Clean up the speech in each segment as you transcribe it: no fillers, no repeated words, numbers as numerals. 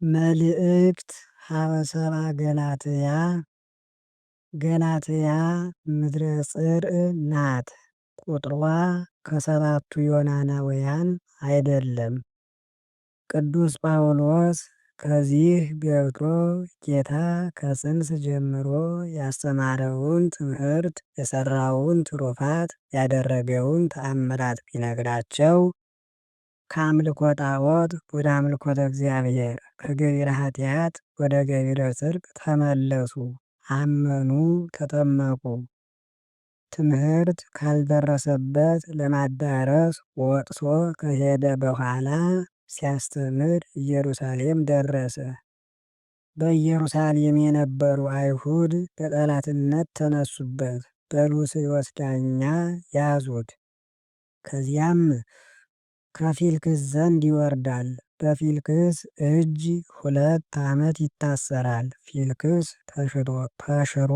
መልእክት ሀበ ሰብአ ገላትያ ገላትያ ምድረ ጽርዕ ናት። ቁጥሯ ከሰባቱ ዮናናውያን አይደለም። ቅዱስ ጳውሎስ ከዚህ ገብቶ ጌታ ከጽንስ ጀምሮ ያስተማረውን ትምህርት፣ የሰራውን ትሩፋት፣ ያደረገውን ተአምራት ቢነግራቸው ከአምልኮ ጣዖት ወደ አምልኮተ እግዚአብሔር ከገቢረ ኃጢአት ወደ ገቢረ ጽድቅ ተመለሱ፣ አመኑ፣ ተጠመቁ። ትምህርት ካልደረሰበት ለማዳረስ ወጥቶ ከሄደ በኋላ ሲያስተምር ኢየሩሳሌም ደረሰ። በኢየሩሳሌም የነበሩ አይሁድ በጠላትነት ተነሱበት፣ በሉስዮስ ዳኛ ያዙት። ከዚያም ከፊልክስ ዘንድ ይወርዳል። በፊልክስ እጅ 2 ዓመት ይታሰራል። ፊልክስ ተሽሮ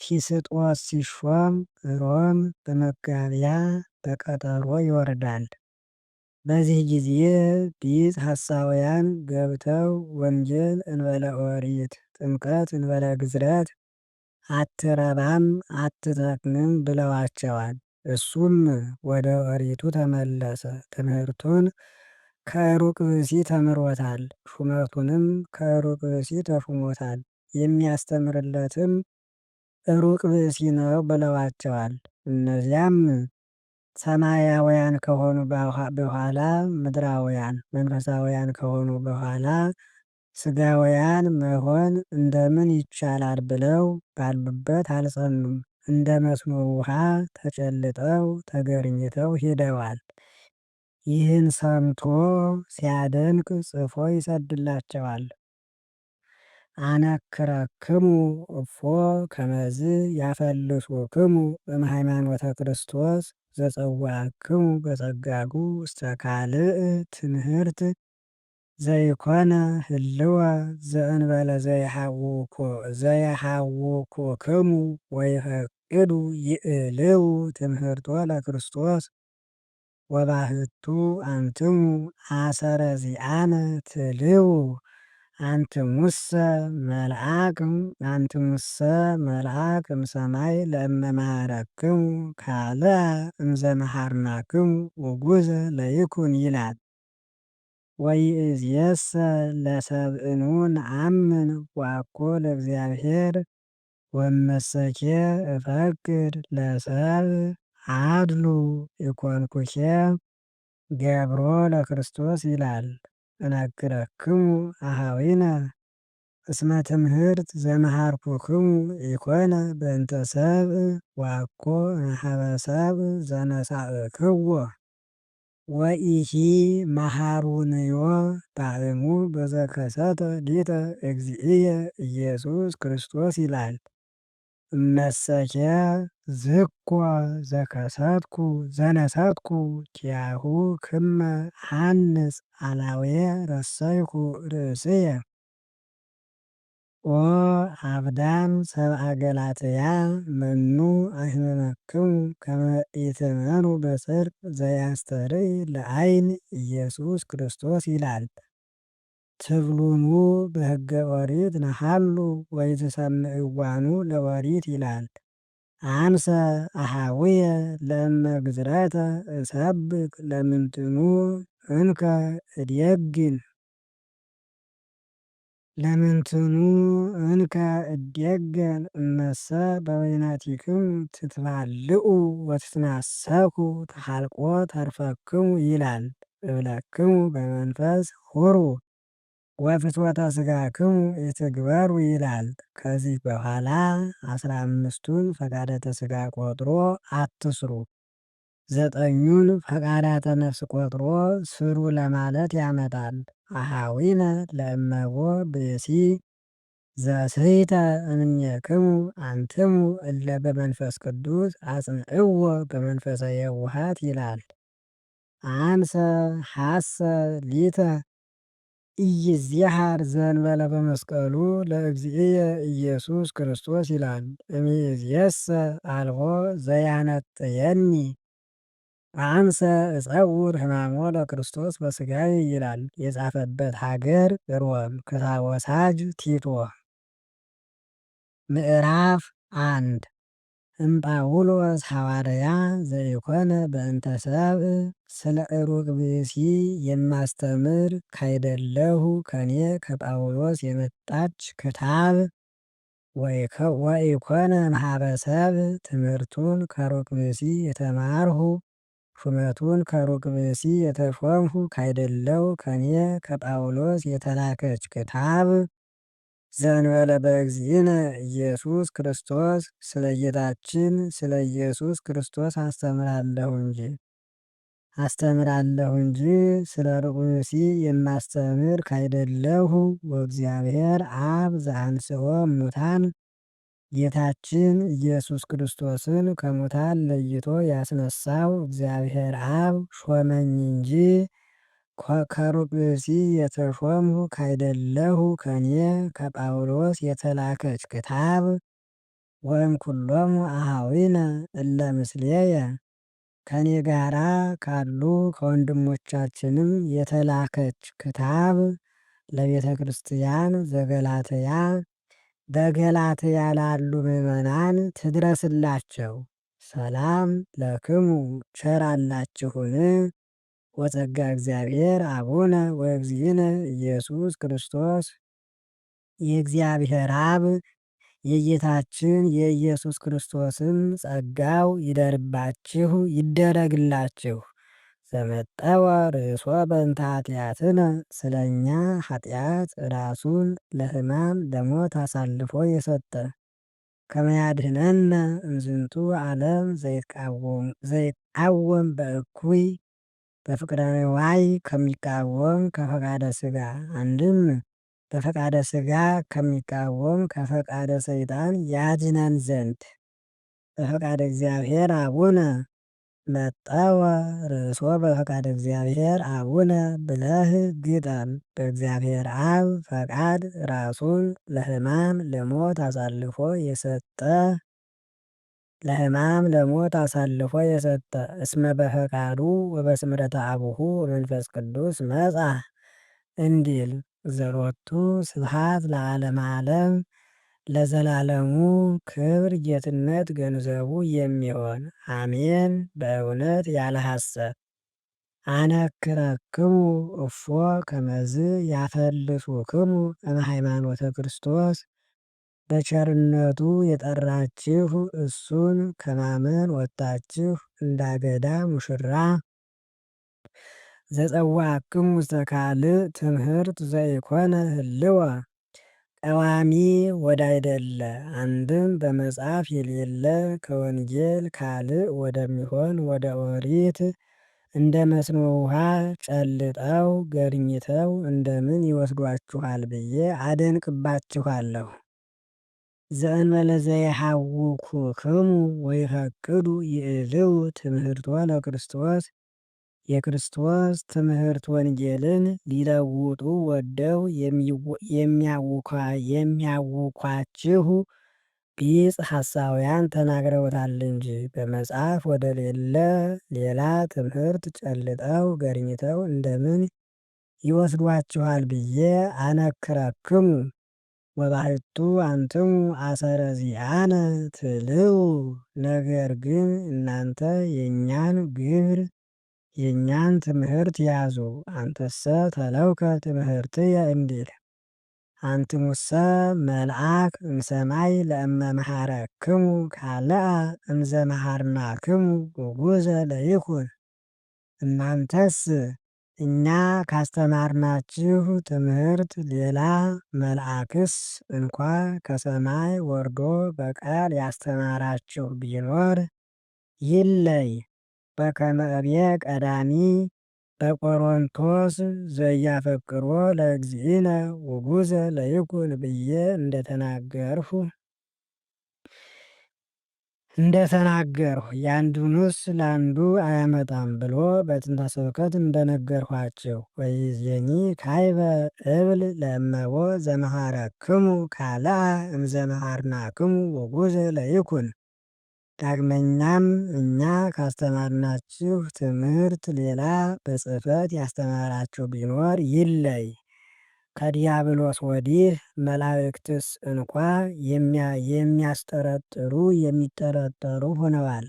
ፊስጦስ ሲሾም ሮም በመጋቢያ በቀጠሮ ይወርዳል። በዚህ ጊዜ ቢጽ ሐሳውያን ገብተው ወንጌል እንበለ ኦሪት፣ ጥምቀት እንበለ ግዝረት አትረባም አትጠቅምም ብለዋቸዋል። እሱም ወደ ኦሪቱ ተመለሰ። ትምህርቱን ከሩቅ ብእሲ ተምሮታል። ሹመቱንም ከሩቅ ብእሲ ተሹሞታል። የሚያስተምርለትም ሩቅ ብእሲ ነው ብለዋቸዋል። እነዚያም ሰማያውያን ከሆኑ በኋላ ምድራውያን፣ መንፈሳውያን ከሆኑ በኋላ ስጋውያን መሆን እንደምን ይቻላል ብለው ባሉበት አልጸኑም። እንደ መስኖ ውሃ ተጨልጠው ተገርኝተው ሄደዋል። ይህን ሰምቶ ሲያደንቅ ጽፎ ይሰድላቸዋል። አነክረክሙ እፎ ከመዝ ያፈልሱክሙ እምሃይማኖተ ክርስቶስ ዘጸዋዕክሙ በጸጋጉ ውስተ ካልእ ትምህርት ዘይኮነ ህልወ ዘእንበለ ዘይሃውኩክሙ ወይፈቅዱ ይእልው ትምህርቶ ለክርስቶስ ወባህቱ አንትሙ አሰረ ዚአነ ትልው አንትሙሰ መልአክ እምሰማይ ለእመ ካልአ እምዘመሃርናክሙ ውጉዘ ለይኩን ይላል። ወይእዜሰ ለሰብእኑ ነአምን ዋኮ ለእግዚአብሔር ወመሰኬ እፈቅድ ለሰብእ አድሉ ኢኮንኩኬ ገብሮ ለክርስቶስ ይላል። እነግረክሙ አኀዊነ እስመ ትምህርት ዘመሃርኩክሙ ኢኮነ በእንተ ሰብእ ዋኮ እምኀበ ሰብእ ዘነሣእክዎ ወኢሒ መሃሩንዮ ጣዕሙ በዘከሰተ ሊተ እግዚእየ ኢየሱስ ክርስቶስ ይላል። እመሰኬ ዝኮ ዘነሰትኩ ኪያሁ ክመ ሐንጽ አላውየ ረሰይኩ ርእስየ ኦ አብዳን ሰብአ ገላትያ መኑ አሕመመክሙ ከመ ኢትእመኑ በጽድቅ ዘያስተርኢ ለዓይን ኢየሱስ ክርስቶስ ይላል። ትብሉኑ በሕገ ኦሪት ነሐሉ ወይትሰምዕዋኑ ለኦሪት ይላል። አንሰ አኀውየ ለእመ ግዝረተ እሰብክ ለምንትኑ እንከ እዴግን እመሰ በበይናቲክሙ ትትባልዑ ወትትናሰኩ ተሐልቆ ተርፈክሙ ይላል። እብለክሙ በመንፈስ ሁሩ ወፍትወተ ሥጋክሙ ኢትግበሩ ይላል። ከዚህ በኋላ 15ቱን ፈቃዳተ ሥጋ ቆጥሮ አትስሩ፣ 9ኙን ፈቃዳተ ነፍስ ቆጥሮ ስሩ ለማለት ያመጣል። አኀዊነ ለእመቦ ብእሲ ዘስሕተ እምኔክሙ አንትሙ እለ በመንፈስ ቅዱስ አጽንዕዎ በመንፈሰ የውሃት ይላል። አንሰ ሐሰ ሊተ ኢይዝየሐር ዘእንበለ በመስቀሉ ለእግዚእየ ኢየሱስ ክርስቶስ ይላል። እምይእዜሰ አልቦ ዘያነጥየኒ አንሰ እጸውር ሕማሞ ለክርስቶስ በሥጋዬ ይላል። የጻፈበት ሀገር ሮም። ከሳወሳጅ ቲቶ። ምዕራፍ 1 እምጳውሎስ ሐዋርያ ዘኢኮነ በእንተ ሰብእ። ስለ ሩቅ ብእሲ የማስተምር ካይደለሁ ከኔ ከጳውሎስ የመጣች ክታብ ወኢኮነ እምኀበ ሰብእ። ትምህርቱን ከሩቅ ብእሲ የተማርሁ ሹመቱን ከሩቅ ብእሲ የተሾምሁ ካይደለው ከኔ ከጳውሎስ የተላከች ክታብ ዘእንበለ በእግዚእነ ኢየሱስ ክርስቶስ። ስለ ጌታችን ስለ ኢየሱስ ክርስቶስ አስተምራለሁ እንጂ ስለ ሩቅ ብእሲ የማስተምር ካይደለሁ። ወእግዚአብሔር አብ ዘአንሥኦ እሙታን። ጌታችን ኢየሱስ ክርስቶስን ከሙታን ለይቶ ያስነሳው እግዚአብሔር አብ ሾመኝ እንጂ ከሩቅ ብእሲ የተሾምሁ ካይደለሁ ከኔ ከጳውሎስ የተላከች ክታብ ወእምኩሎሙ አኀዊነ እለ ምስሌየ። ከኔ ጋራ ካሉ ከወንድሞቻችንም የተላከች ክታብ ለቤተ ክርስቲያን ዘገላትያ በገላትያ ላሉ ምዕመናን ትድረስላቸው። ሰላም ለክሙ ቸር አላችሁን። ወጸጋ እግዚአብሔር አቡነ ወእግዚእነ ኢየሱስ ክርስቶስ። የእግዚአብሔር አብ የጌታችን የኢየሱስ ክርስቶስም ጸጋው ይደርባችሁ ይደረግላችሁ። ዘመጠወ ርእሶ በእንተ ኃጢአትነ። ስለ እኛ ኃጢአት ራሱን ለሕማም ለሞት አሳልፎ የሰጠ ከመ ያድኅነነ እምዝንቱ ዓለም ዘይቃወም በእኩይ። በፍቅረ ነዋይ ከሚቃወም ከፈቃደ ሥጋ አንድም በፈቃደ ሥጋ ከሚቃወም ከፈቃደ ሰይጣን ያድነን ዘንድ በፈቃደ እግዚአብሔር አቡነ መጠወ ርእሶ በፈቃደ እግዚአብሔር አቡነ ብለህ ግጠም። በእግዚአብሔር አብ ፈቃድ ራሱን ለሕማም ለሞት አሳልፎ የሰጠ እስመ በፈቃዱ ወበስምረተ አቡሁ ወመንፈስ ቅዱስ መጻ እንዲል ዘሎቱ ስብሐት ለዓለመ ዓለም። ለዘላለሙ ክብር ጌትነት ገንዘቡ የሚሆን አሜን። በእውነት ያለ ሐሰት አነክረክሙ እፎ ከመዝ ያፈልሱክሙ እምሃይማኖተ ክርስቶስ። በቸርነቱ የጠራችሁ እሱን ከማመን ወጥታችሁ እንዳገዳ ሙሽራ ዘጸዋዕክሙ ውስተ ካልእ ትምህርት ዘኢኮነ ህልወ። ቀዋሚ ወዳይደለ አንድም በመጽሐፍ የሌለ ከወንጌል ካልእ ወደሚሆን ወደ ኦሪት እንደ መስኖ ውሃ ጨልጠው ገርኝተው እንደምን ይወስዷችኋል ብዬ አደንቅባችኋለሁ። ዘእንበለ ዘይሐውኩክሙ ወይፈቅዱ ይእልው ትምህርቶ ለክርስቶስ። የክርስቶስ ትምህርት ወንጌልን ሊለውጡ ወደው የሚያውኳችሁ ቢጽ ሐሳውያን ተናግረውታል እንጂ በመጽሐፍ ወደ ሌላ ትምህርት ጨልጠው ገርኝተው እንደምን ይወስዷችኋል ብዬ አነክረክሙ። ወባሕቱ አንትሙ አሰረ ዚአነ ትልው። ነገር ግን እናንተ የእኛን ግብር የእኛን ትምህርት ያዙ። አንተሰ ተለውከ ትምህርትየ እንዲል አንትሙሰ መልአክ እምሰማይ ለእመ መሐረክሙ ካልአ እምዘ መሐርናክሙ ውጉዘ ለይኩን። እናንተስ እኛ ካስተማርናችሁ ትምህርት ሌላ መልአክስ እንኳ ከሰማይ ወርዶ በቃል ያስተማራችሁ ቢኖር ይለይ። በከመ እብየ ቀዳሚ በቆሮንቶስ ዘያፈቅሮ ለእግዚእነ ውጉዘ ለይኩን ብዬ እንደተናገርሁ ያንዱንስ ለአንዱ አያመጣም ብሎ በጥንተ ስብከት እንደነገርኋቸው። ወይዜኒ ካይበ እብል ለእመቦ ዘመሐረክሙ ካልአ እምዘመሐርናክሙ ውጉዘ ለይኩን። ዳግመኛም እኛ ካስተማርናችሁ ትምህርት ሌላ በጽሕፈት ያስተማራችሁ ቢኖር ይለይ። ከዲያብሎስ ወዲህ መላእክትስ እንኳ የሚያስጠረጥሩ የሚጠረጠሩ ሆነዋል።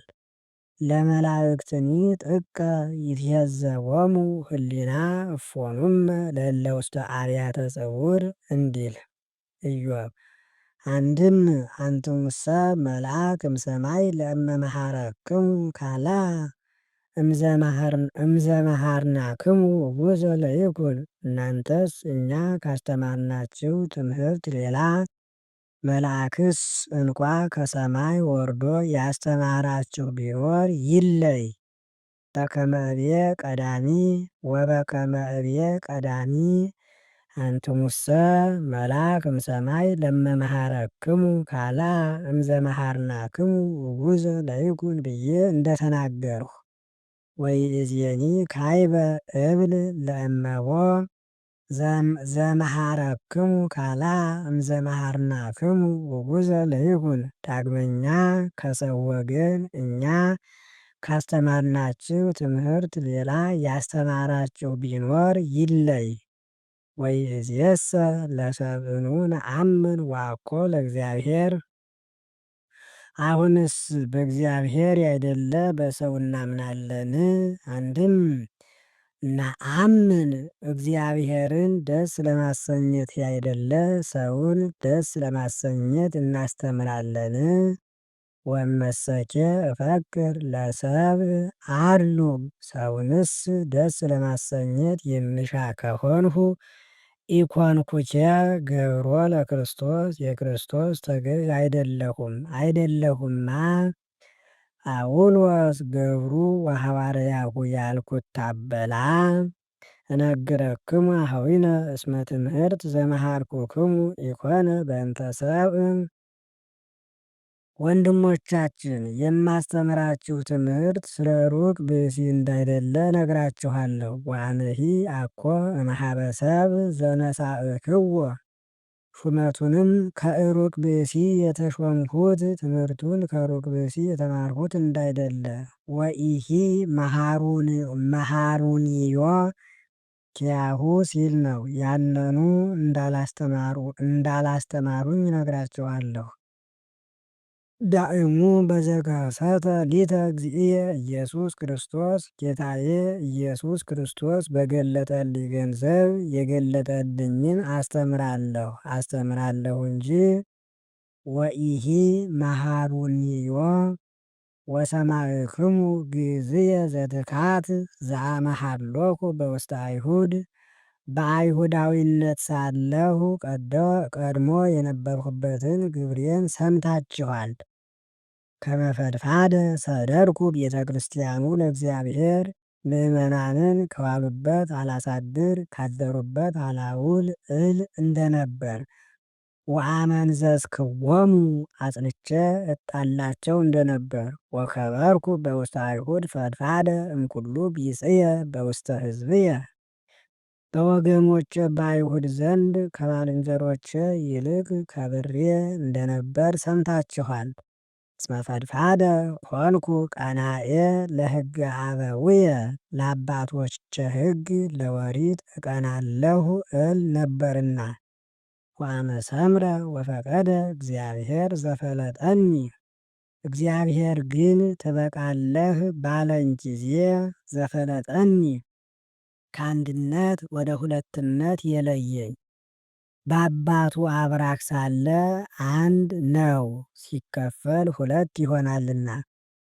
ለመላእክትኒ ጥቀ ይትየዘቦሙ ህሊና እፎኑም ለእለ ውስተ አብያተ ጽውር እንዲል ኢዮብ። አንድም አንትሙሰ መልአክ እምሰማይ ለእመ መሐረክሙ ካላ እምዘመሃርናክሙ ውእቱ ለይኩን። እናንተስ እኛ ካስተማርናችሁ ትምህርት ሌላ መልአክስ እንኳ ከሰማይ ወርዶ ያስተማራችሁ ቢኖር ይለይ። በከመ እብየ ቀዳሚ ወበከመ እብየ ቀዳሚ አንትሙሰ መልአክ እምሰማይ ለእመ መሐረክሙ ካላ እምዘመሃርናክሙ ውእቱ ለይኩን ብዬ እንደተናገርሁ ወይእዜኒ ካይበ እብል ለእመቦ ዘመሃረክሙ ካላ እምዘመሃርናክሙ ውእቱ ለይኩን። ዳግመኛ ከሰው ወገን እኛ ካስተማርናችሁ ትምህርት ሌላ ያስተማራችሁ ቢኖር ይለይ። ወይእዜሰ ለሰብእኑ ነአምን ወአኮ ለእግዚአብሔር። አሁንስ በእግዚአብሔር ያይደለ በሰው እናምናለን። አንድም ነአምን እግዚአብሔርን ደስ ለማሰኘት ያይደለ ሰውን ደስ ለማሰኘት እናስተምራለን። ወመሰኬ እፈክር ለሰብእ አድሉ። ሰውንስ ደስ ለማሰኘት የምሻ ከሆንሁ ኢኮንኩቼ ገብሮ ለክርስቶስ የክርስቶስ ተገዥ አይደለሁማ ጳውሎስ ገብሩ ወሐዋርያሁ ያልኩት ታበላ። እነግረክሙ አኀዊነ እስመ ትምህርት ዘመሃርኩክሙ ኢኮነ በእንተ ሰብእ። ወንድሞቻችን የማስተምራችሁ ትምህርት ስለ ሩቅ ብእሲ እንዳይደለ ነግራችኋለሁ። ወአነሂ አኮ እምኀበ ሰብእ ዘነሣእክዎ። ሹመቱንም ከሩቅ ብእሲ የተሾምሁት ትምህርቱን ከሩቅ ብእሲ የተማርሁት እንዳይደለ። ወኢሂ መሃሩኒዮ ኪያሁ ሲል ነው። ያንኑ እንዳላስተማሩኝ ነግራችኋለሁ። ዳእሙ በዘከሰተ ሊተ እግዚእየ ኢየሱስ ክርስቶስ። ጌታዬ ኢየሱስ ክርስቶስ በገለጠልኝ ገንዘብ የገለጠልኝን አስተምራለሁ እንጂ ወኢሂ መሃሩኒዮ ወሰማዕክሙ ግእዝየ ዘትካት ዘአመሃሎኩ በውስተ አይሁድ። በአይሁዳዊነት ሳለሁ ቀድሞ የነበርሁበትን ግብሬን ሰምታችኋል። ከመፈድፋደ ሰደርኩ ቤተ ክርስቲያኑ ለእግዚአብሔር። ምእመናንን ከዋሉበት አላሳድር ካደሩበት አላውል እል እንደነበር። ወአመንዘዝክዎሙ አጽንቼ እጣላቸው እንደነበር። ወከበርኩ በውስተ አይሁድ ፈድፋደ እምኩሉ ቢጽየ በውስተ ሕዝብየ። በወገኖቼ በአይሁድ ዘንድ ከባልንጀሮቼ ይልቅ ከብሬ እንደነበር ሰምታችኋል። እስመ ፈድፋደ ሆንኩ ቀናኤ ለሕገ አበውየ። ለአባቶቼ ሕግ ለወሪት እቀናለሁ እል ነበርና። ወአመሰምረ ወፈቀደ እግዚአብሔር ዘፈለጠኒ። እግዚአብሔር ግን ትበቃለህ ባለኝ ጊዜ ዘፈለጠኒ ከአንድነት ወደ ሁለትነት የለየኝ። በአባቱ አብራክ ሳለ አንድ ነው፣ ሲከፈል ሁለት ይሆናልና።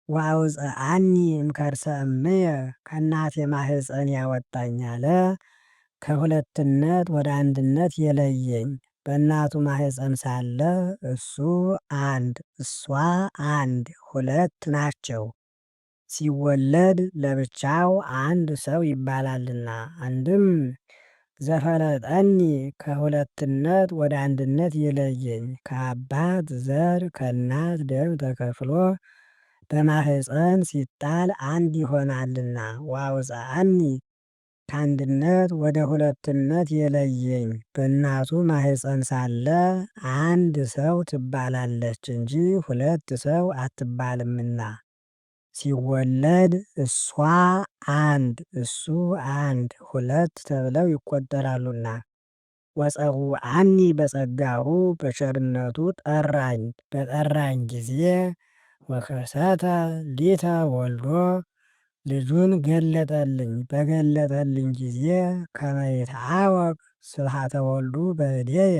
ወአውፅአኒ እምከርሰ እምየ ከእናቴ ማህፀን ያወጣኝ አለ። ከሁለትነት ወደ አንድነት የለየኝ በእናቱ ማህፀን ሳለ እሱ አንድ እሷ አንድ ሁለት ናቸው። ሲወለድ ለብቻው አንድ ሰው ይባላልና። አንድም ዘፈለጠኒ ከሁለትነት ወደ አንድነት የለየኝ ከአባት ዘር ከእናት ደም ተከፍሎ በማህፀን ሲጣል አንድ ይሆናልና። ወአውፅአኒ ከአንድነት ወደ ሁለትነት የለየኝ በእናቱ ማህፀን ሳለ አንድ ሰው ትባላለች እንጂ ሁለት ሰው አትባልምና ሲወለድ እሷ አንድ እሱ አንድ ሁለት ተብለው ይቆጠራሉና። ወጸውዐኒ በጸጋሁ በቸርነቱ ጠራኝ በጠራኝ ጊዜ ወከሰተ ሊተ ወልዶ ልጁን ገለጠልኝ በገለጠልኝ ጊዜ ከመ ይትዐወቅ ስብሐተ ወልዱ በእዴየ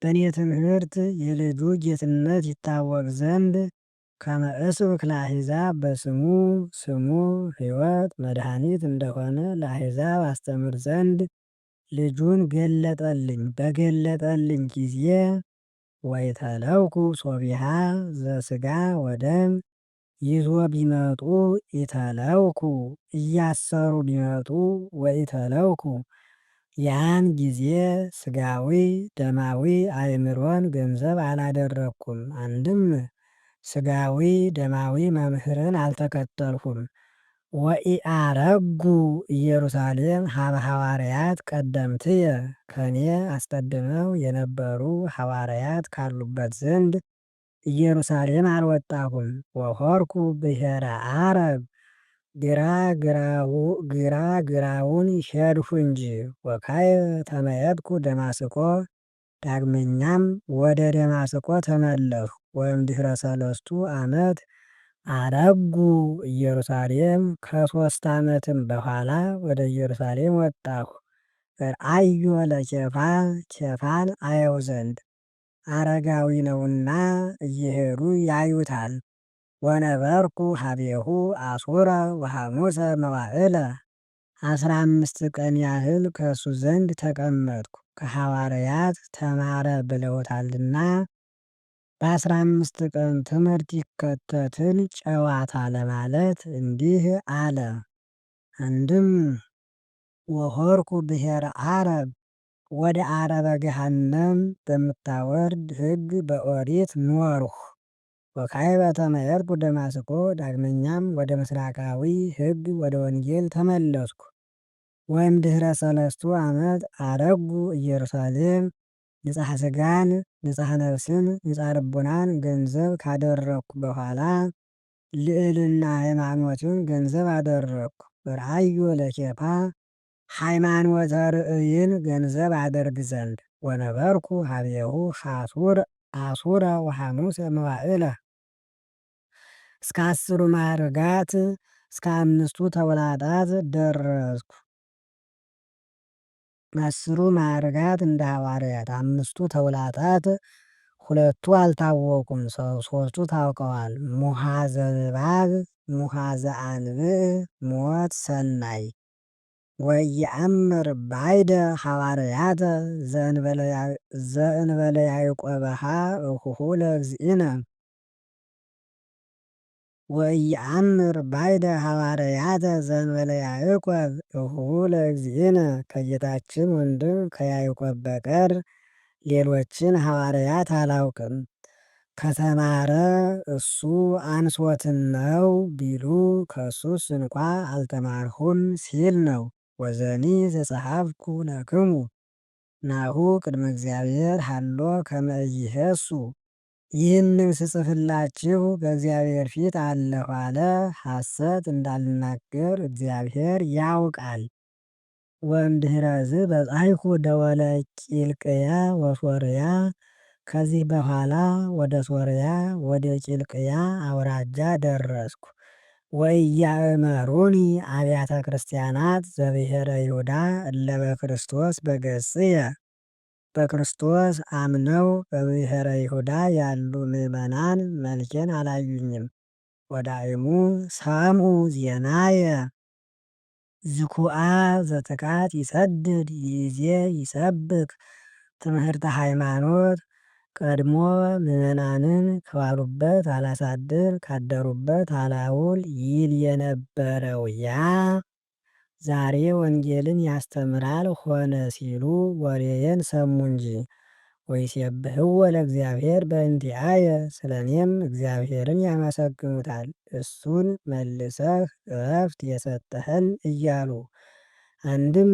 በእኔ ትምህርት የልጁ ጌትነት ይታወቅ ዘንድ ከመ እስብክ ለአሕዛብ በስሙ ስሙ ሕይወት መድኃኒት እንደሆነ ለአሕዛብ አስተምር ዘንድ ልጁን ገለጠልኝ በገለጠልኝ ጊዜ ወይተለውኩ ሶቢሃ ዘሥጋ ወደም ይዞ ቢመጡ ኢተለውኩ እያሰሩ ቢመጡ ወኢተለውኩ ያን ጊዜ ሥጋዊ ደማዊ አእምሮን ገንዘብ አላደረግኩም። አንድም ሥጋዊ ደማዊ መምህርን አልተከተልሁም። ወኢአረጉ ኢየሩሳሌም ሀበ ሐዋርያት ቀደምትየ ከኔ አስቀድመው የነበሩ ሐዋርያት ካሉበት ዘንድ ኢየሩሳሌም አልወጣሁም። ወሖርኩ ብሔረ ዓረብ ግራ ግራውን ሄድሁ እንጂ። ወካዕበ ተመየጥኩ ደማስቆ ዳግመኛም ወደ ደማስቆ ተመለስሁ። ወእምድኅረ ሰለስቱ ዓመት አረጉ ኢየሩሳሌም ከ3 ዓመትም በኋላ ወደ ኢየሩሳሌም ወጣሁ። ረአዮ ለኬፋ ኬፋን አየው ዘንድ አረጋዊ ነውና እየሄዱ ያዩታል። ወነበርኩ ሀቤሁ አሱረ ወሐሙሰ መዋዕለ 15 ቀን ያህል ከእሱ ዘንድ ተቀመጥኩ። ከሐዋርያት ተማረ ብለውታልና በ15 ቀን ትምህርት ይከተትን ጨዋታ ለማለት እንዲህ አለ። አንድም ወሖርኩ ብሔረ ዓረብ ወደ ዓረበ ገሃነም በምታወርድ ሕግ በኦሪት ኖርሁ። ወካዕበ ተመየጥኩ ደማስቆ ዳግመኛም ወደ ምስራቃዊ ሕግ ወደ ወንጌል ተመለስኩ። ወእምድኅረ ሰለስቱ ዓመት አረጉ ኢየሩሳሌም ንጽሐ ሥጋን ንጽሐ ነፍስን ንጽሐ ልቡናን ገንዘብ ካደረግኩ በኋላ ልዕልና ሃይማኖትን ገንዘብ አደረግኩ። ረአዮ ለኬፋ ሃይማኖተ ርእይን ገንዘብ አደርግ ዘንድ ወነበርኩ ሀቤሁ አሱረ ወሐሙሰ መዋዕለ እስከ 10 ማዕርጋት እስከ 5ቱ ተውላጣት ደረስኩ። 10ሩ ማዕርጋት እንደ ሐዋርያት 5ቱ ተውላጣት 2ቱ አልታወቁም፣ 3ቱ ታውቀዋል። ሙሐዘ ንባብ ሙሐዘ አንብዕ ሞት ሰናይ ወኢየአምር ባይደ ሐዋርያተ ዘእንበለ ያዕቆብሃ እኹሁ ለእግዚእነ ወኢየአምር ባይደ ሐዋርያተ ዘእንበለ ያዕቆብ እኹሁ ለእግዚእነ ከጌታችን ወንድም ከያዕቆብ በቀር ሌሎችን ሐዋርያት አላውቅም። ከተማረ እሱ አንሶትን ነው ቢሉ ከእሱስ እንኳ አልተማርሁም ሲል ነው። ወዘኒ ዘጸሐፍኩ ለክሙ ናሁ ቅድመ እግዚአብሔር ሀሎ ከመ ኢይሄሱ ይህንን ስጽፍላችሁ በእግዚአብሔር ፊት አለሁ አለ። ሐሰት እንዳልናገር እግዚአብሔር ያውቃል። ወእምድኅረዝ በጻሕኩ ደወለ ቂልቅያ ወሶርያ ከዚህ በኋላ ወደ ሶርያ ወደ ቂልቅያ አውራጃ ደረስኩ። ወኢያእመሩኒ አብያተ ክርስቲያናት ዘብሔረ ይሁዳ እለ በክርስቶስ በገጽየ በክርስቶስ አምነው በብሔረ ይሁዳ ያሉ ምዕመናን መልኬን አላዩኝም። ወዳእሙ ሰምዑ ዜናየ ዝኩአ ዘትካት ይሰድድ ይዜ ይሰብክ ትምህርተ ሃይማኖት ቀድሞ ምዕመናንን ከዋሉበት አላሳድር ካደሩበት አላውል ይል የነበረው ያ ዛሬ ወንጌልን ያስተምራል ሆነ ሲሉ ወሬዬን ሰሙ እንጂ። ወይሴብሕዎ ለእግዚአብሔር በእንቲአየ፣ ስለ እኔም እግዚአብሔርን ያመሰግኑታል፣ እሱን መልሰህ ዕረፍት የሰጠኸን እያሉ። አንድም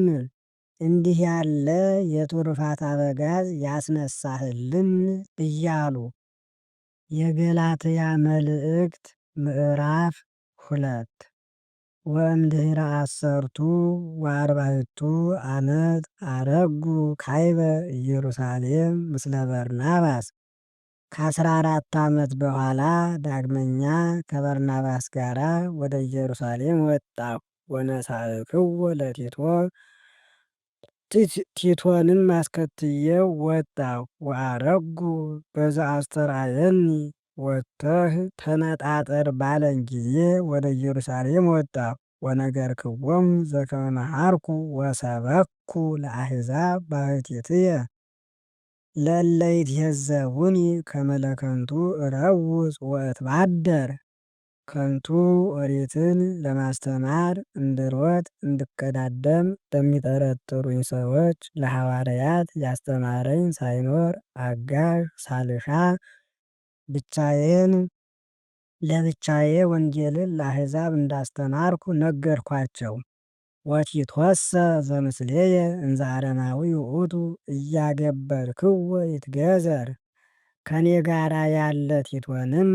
እንዲህ ያለ የትሩፋት አበጋዝ ያስነሳህልን እያሉ። የገላትያ መልእክት ምዕራፍ 2 ወእምድኅረ 10 ዓመት አረጉ ካይበ ኢየሩሳሌም ምስለ በርናባስ። ከ14 ዓመት በኋላ ዳግመኛ ከበርናባስ ጋር ወደ ኢየሩሳሌም ወጣሁ። ወነሣእክዎ ለቲቶ፣ ቲቶንም አስከትዬው ወጣሁ። ወአረጉ በዘአስተርአየኒ፣ ወጥተህ ተነጣጠር ባለኝ ጊዜ ወደ ኢየሩሳሌም ወጣሁ። ወነገርክዎሙ ዘከመ መሃርኩ ወሰበክኩ ለአሕዛብ ባሕቲትየ ለእለ ይትዔዘቡኒ ከመ ለከንቱ እረውፅ ወእትባደር። ከንቱ ኦሪትን ለማስተማር እንድሮጥ እንድቀዳደም ለሚጠረጥሩኝ ሰዎች ለሐዋርያት ያስተማረኝ ሳይኖር አጋዥ ሳልሻ ለብቻዬ ወንጌልን ለአሕዛብ እንዳስተማርኩ ነገርኳቸው። ወቲቶሰ ዘምስሌየ እንዘ አረማዊ ውእቱ እያገበርክዎ ይትገዘር። ከኔ ጋራ ያለ ቲቶንም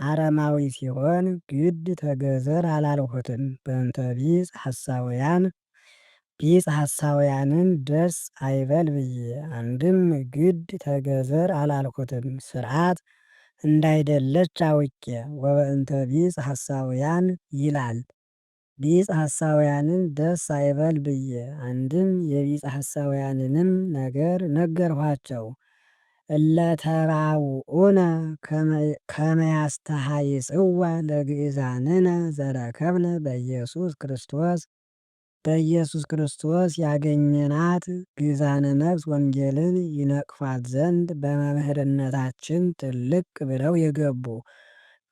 አረማዊ ሲሆን ግድ ተገዘር አላልሁትም። በእንተ ቢጽ ሐሳውያንን ደስ አይበል ብዬ። አንድም ግድ ተገዘር አላልሁትም ሥርዓት እንዳይደለች አውቄ። ወበእንተ ቢጽ ሐሳውያን ይላል። ቢጽ ሐሳውያንን ደስ አይበል ብዬ። አንድም የቢጽ ሐሳውያንንም ነገር ነገርኋቸው። እለተራውኡነ ከመ ያስተሐይጽዋ ለግእዛንነ ዘረከብነ በኢየሱስ ክርስቶስ። በኢየሱስ ክርስቶስ ያገኘናት ግእዛነ ነፍስ ወንጌልን ይነቅፋት ዘንድ በመምህርነታችን ጥልቅ ብለው የገቡ።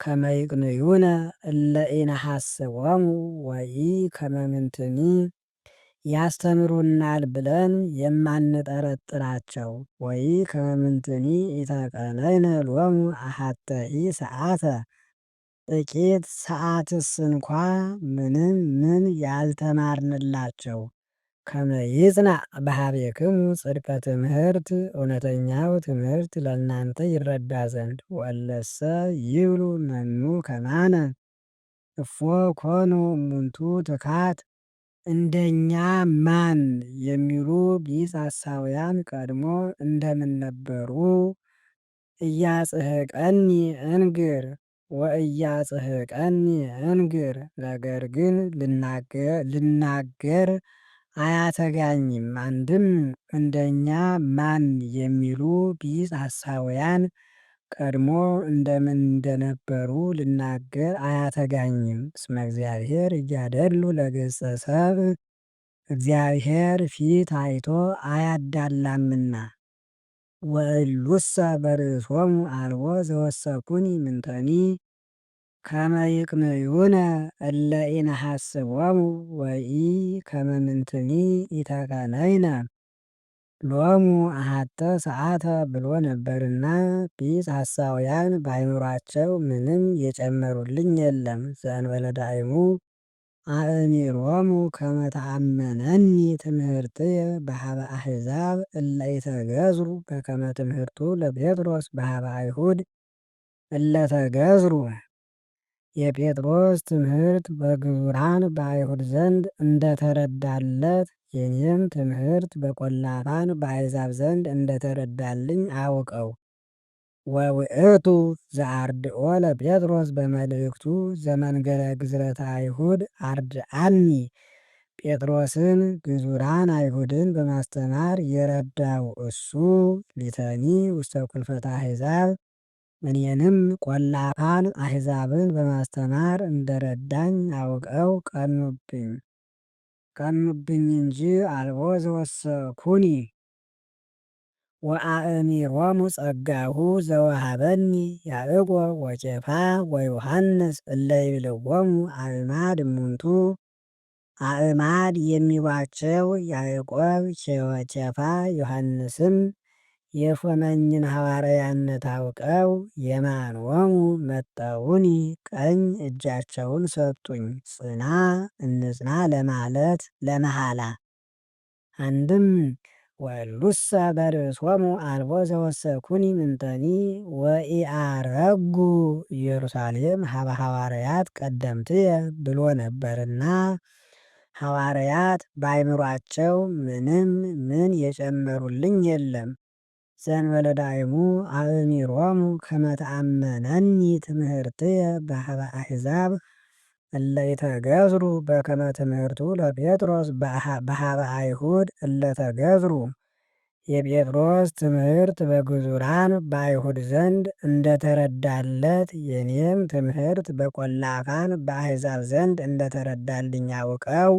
ከመ ይቅንዩነ እለ ኢነሐስቦሙ ወኢከመ ምንትኒ፣ ያስተምሩናል ብለን የማንጠረጥራቸው። ወኢከመ ምንትኒ ኢተቀነይነ ሎሙ አሐተኢ ሰዓተ፣ ጥቂት ሰዓትስ እንኳ ምን ያልተማርንላቸው። ከመ ይጽናዕ በኀቤክሙ ጽድቀ ትምህርት፣ እውነተኛው ትምህርት ለእናንተ ይረዳ ዘንድ። ወእለሰ ይብሉ መኑ ከማነ እፎ ኮኑ እሙንቱ ትካት፣ እንደኛ ማን የሚሉ ቢጽ ሐሳውያን ቀድሞ እንደምን ነበሩ። እያጽሕቀኒ እንግር ወእያጽሕቀኒ እንግር፣ ነገር ግን ልናገር አያተጋኝም። አንድም እንደኛ ማን የሚሉ ቢጽ ሐሳውያን ቀድሞ እንደምን እንደነበሩ ልናገር አያተጋኝም። እስመ እግዚአብሔር እያደሉ ለገጸ ሰብእ፣ እግዚአብሔር ፊት አይቶ አያዳላምና። ወእሉሰ በርእሶሙ አልቦ ዘወሰኩኒ ምንተኒ ከመ ይቅንዩነ እለ ኢነሐስቦሙ ወኢከመ ምንትኒ ኢተቀነይነ ሎሙ አሐተ ሰዓተ ብሎ ነበርና። ቢጽ ሐሳውያን በአእምሯቸው ምንም የጨመሩልኝ የለም። ዘእንበለ ዳእሙ አእሚሮሙ ከመ ተአመነኒ ትምህርትየ በኀበ አሕዛብ እለ ኢተገዝሩ በከመ ትምህርቱ ለጴጥሮስ በኀበ አይሁድ እለ ተገዝሩ። የጴጥሮስ ትምህርት በግዙራን በአይሁድ ዘንድ እንደተረዳለት የኔም ትምህርት በቈላፋን በአሕዛብ ዘንድ እንደተረዳልኝ አውቀው። ወውእቱ ዘአርድኦ ለጴጥሮስ በመልእክቱ ዘመንገለ ግዝረተ አይሁድ አርድአኒ፣ ጴጥሮስን ግዙራን አይሁድን በማስተማር የረዳው እሱ ሊተኒ ውስተ ኵልፈተ አሕዛብ፣ እኔንም ቈላፋን አሕዛብን በማስተማር እንደረዳኝ አውቀው ቀኑብኝ እንጂ አልቦ ዘወሰኩኒ። ወአእሚሮሙ ጸጋሁ ዘወሃበኒ ያዕቆብ ወኬፋ ወዮሐንስ እለ ይብልዎሙ አእማድ እሙንቱ። አእማድ የሚሏቸው ያዕቆብ፣ ኬፋ፣ ዮሐንስም የሾመኝን ሐዋርያነት አውቀው የማንወሙ መጠውኒ ቀኝ እጃቸውን ሰጡኝ። ጽና እንጽና ለማለት ለመሃላ። አንድም ወሉሰ በርእሶሙ አልቦ ዘወሰኩኒ ምንተኒ ወኢአረጉ ኢየሩሳሌም ሀበ ሐዋርያት ቀደምትየ ብሎ ነበርና ሐዋርያት በአይምሯቸው ምንም ምን የጨመሩልኝ የለም። ዘእንበለ ዳይሙ አእሚሮሙ ከመ ተአመነኒ ትምህርትየ በሀበ አሕዛብ እለ ይተገዝሩ በከመ ትምህርቱ ለጴጥሮስ በሀበ አይሁድ እለ ተገዝሩ። የጴጥሮስ ትምህርት በግዙራን በአይሁድ ዘንድ እንደተረዳለት የኔም ትምህርት በቈላፋን በአሕዛብ ዘንድ እንደተረዳልኝ አውቀው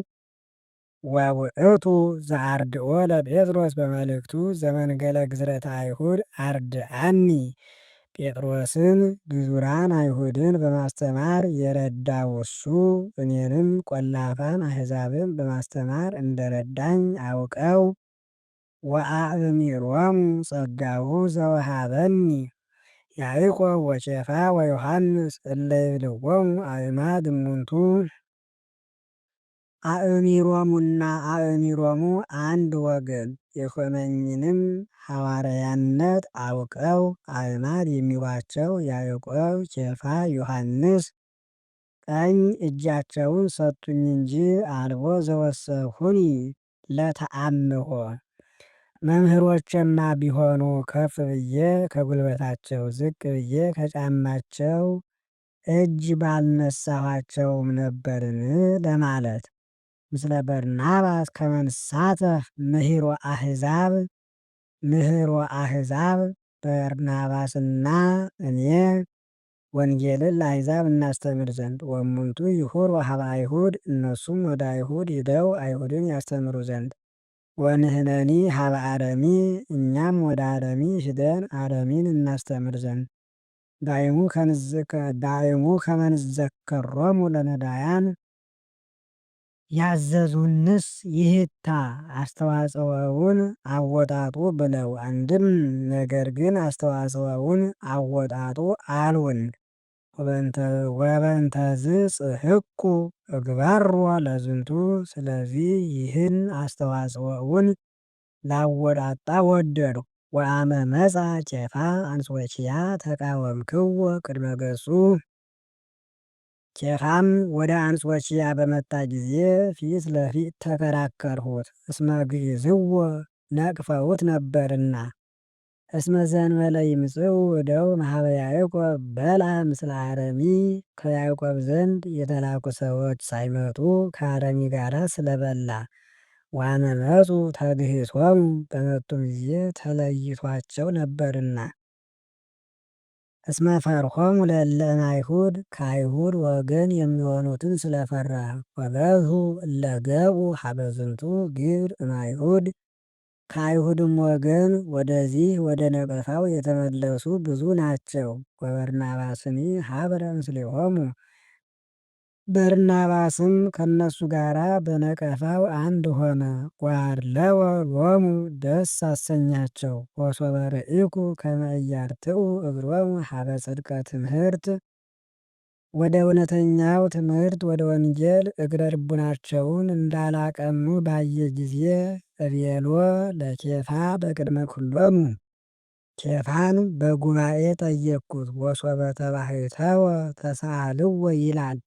ወውእቱ ዘአርድኦ ለጴጥሮስ በመልእክቱ ዘመንገለ ግዝረተ አይሁድ አርድአኒ። ጴጥሮስን ግዙራን አይሁድን በማስተማር የረዳው እሱ እኔንም ቈላፋን አሕዛብን በማስተማር እንደረዳኝ አውቀው ወአእሚሮሙ ጸጋሁ ዘወሃበኒ ያዕቆብ ወኬፋ ወዮሐንስ እለ ይብልዎሙ አእማድ እሙንቱ። አእሚሮሙና አእሚሮሙ አንድ ወገን የሾመኝንም ሐዋርያነት አውቀው አእማድ የሚሏቸው ያዕቆብ፣ ኬፋ፣ ዮሐንስ ቀኝ እጃቸውን ሰጡኝ እንጂ አልቦ ዘወሰኩኒ ለተአምሆ። መምህሮችማ ቢሆኑ ከፍ ብዬ ከጉልበታቸው ዝቅ ብዬ ከጫማቸው እጅ ባልነሳኋቸውም ነበርን ለማለት። ምስለ በርናባስ ከመ ንሳተፍ ምህሮ አሕዛብ በርናባስና እኔ ወንጌልን ለአሕዛብ እናስተምር ዘንድ ወእሙንቱ ይሁሩ ሀበ አይሁድ እነሱም ወደ አይሁድ ሂደው አይሁድን ያስተምሩ ዘንድ ወንህነኒ ሀበ አረሚ እኛም ወደ አረሚ ሂደን አረሚን እናስተምር ዘንድ ዳይሙ ከመ ንዘከሮሙ ለነዳያን ያዘዙንስ ይህታ አስተዋጽኦውን አወጣጡ ብለው። አንድም ነገር ግን አስተዋጽኦውን አወጣጡ አሉን። ወበንተዝ ጽሕቁ እግባሮ ለዝንቱ። ስለዚህ ይህን አስተዋጽኦውን ላወጣጣ ወደዱ። ወአመ መጻ ኬፋ አንጾኪያ ተቃወምክዎ ቅድመ ገጹ። ኬፋም ወደ አንጾኪያ በመጣ ጊዜ ፊት ለፊት ተከራከርሁት። እስመ ግዕዝዎ ነቅፈውት ነበርና። እስመ ዘእንበለ ይምጽኡ እደው እምኀበ ያዕቆብ በልዐ ምስለ አረሚ። ከያዕቆብ ዘንድ የተላኩ ሰዎች ሳይመጡ ከአረሚ ጋር ስለበላ። ወአመ መጹ ተግሂሶሙ በመጡም ጊዜ ተለይቷቸው ነበርና። እስመ ፈርሆሙ ለእለ እምአይሁድ ከአይሁድ ወገን የሚሆኑትን ስለፈራ። ወበዝሑ እለ ገብኡ ሀበ ዝንቱ ግብር እምአይሁድ ከአይሁድም ወገን ወደዚህ ወደ ነቀፋው የተመለሱ ብዙ ናቸው። ወበርናባስኒ ሀበረ ምስሌሆሙ በርናባስም ከነሱ ጋራ በነቀፋው አንድ ሆነ። ወአድለወ ሎሙ ደስ አሰኛቸው። ወሶበ ርኢኩ ከመ ኢያርትዑ እግሮሙ ሀበ ጽድቀ ትምህርት ወደ እውነተኛው ትምህርት ወደ ወንጌል እግረ ልቡናቸውን እንዳላቀኑ ባየ ጊዜ እቤሎ ለኬፋ በቅድመ ኩሎሙ ኬፋን በጉባኤ ጠየቅኩት። ወሶበ ተባሕተወ ተሳሃልዎ ይላል።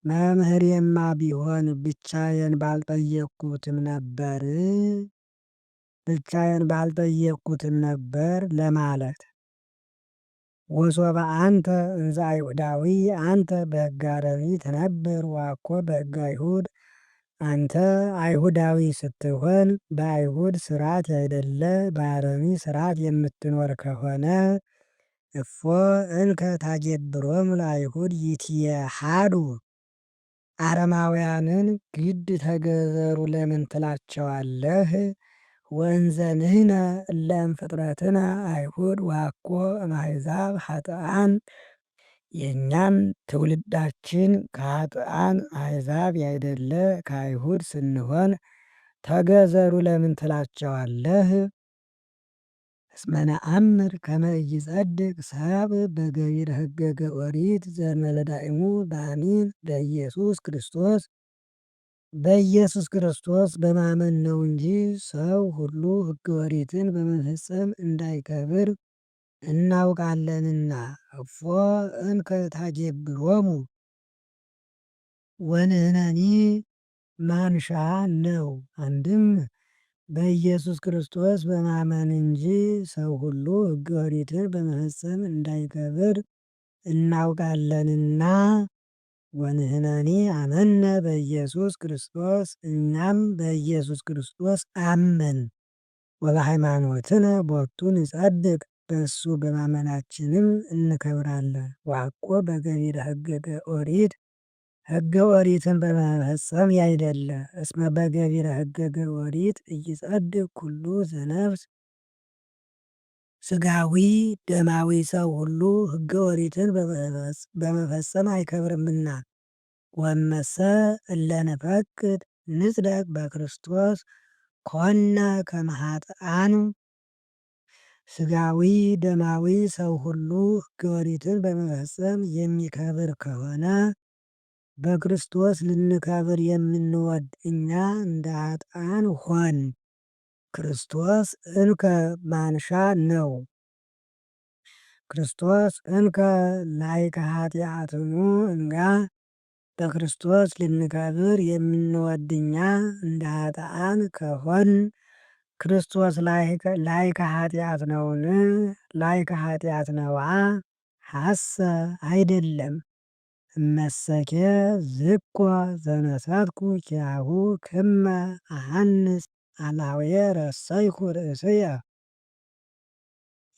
መምህሬማ ቢሆን ብቻዬን ባልጠየቅኩትም ነበር ለማለት። ወሶበ አንተ እንዘ አይሁዳዊ አንተ በሕገ አረሚ ትነብር ወአኮ በሕገ አይሁድ። አንተ አይሁዳዊ ስትሆን በአይሁድ ሥርዓት ያይደለ በአረሚ ሥርዓት የምትኖር ከሆነ እፎ እንከ ታጌብሮሙ ለአይሁድ ይትየሃዱ። አረማውያንን ግድ ተገዘሩ ለምን ትላቸዋለህ? ወእንዘ ንሕነ እለ እምፍጥረትነ አይሁድ ወአኮ እምአሕዛብ ኃጥኣን። የእኛም ትውልዳችን ከኃጥኣን አሕዛብ ያይደለ ከአይሁድ ስንሆን ተገዘሩ ለምን ትላቸዋለህ? እስመ ነአምር ከመ ኢይጸድቅ ሰብእ በገቢረ ሕገ ኦሪት ዘእንበለዳእሙ በአሚን በኢየሱስ ክርስቶስ በኢየሱስ ክርስቶስ በማመን ነው እንጂ ሰው ሁሉ ሕገ ኦሪትን በመፈጸም እንዳይከብር እናውቃለንና። እፎ እንከ ታጀብሮሙ ወንሕነኒ ማንሻ ነው። አንድም በኢየሱስ ክርስቶስ በማመን እንጂ ሰው ሁሉ ሕገ ኦሪትን በመፈጸም እንዳይከብር እናውቃለንና። ወንሕነኒ አመነ በኢየሱስ ክርስቶስ እኛም በኢየሱስ ክርስቶስ አመን። ወበሃይማኖትነ ቦቱ ንጸድቅ በእሱ በማመናችንም እንከብራለን። ዋቆ በገቢረ ሕገ ኦሪት ሕገ ኦሪትን በመፈጸም ያይደለ። እስመ በገቢረ ሕገ ኦሪት ኢይጸድቅ ኩሉ ዘነፍስ ሥጋዊ ደማዊ ሰው ሁሉ ሕገ ኦሪትን በመፈጸም አይከብርምና። ወመሰ እለ ንፈቅድ ንጽደቅ በክርስቶስ ኮነ ከመ ኃጥኣን። ሥጋዊ ደማዊ ሰው ሁሉ ሕገ ኦሪትን በመፈጸም የሚከብር ከሆነ በክርስቶስ ልንከብር የምንወድ እኛ እንደ ኃጥኣን ሆን። ክርስቶስ እንከ ማንሻ ነው። ክርስቶስ እንከ ላይከ ኃጢአትኑ እንጋ በክርስቶስ ልንከብር የምንወድ እኛ እንደ ኃጥኣን ከሆን ክርስቶስ ላይከ ኃጢአት ነውን? ላይከ ኃጢአት ነዋ ሐሰ አይደለም። እመሰኬ ዝኮ ዘነሰትኩ ኪያሁ ክመ አሐንስ አላውየ ረሰይኩ ርእስየ።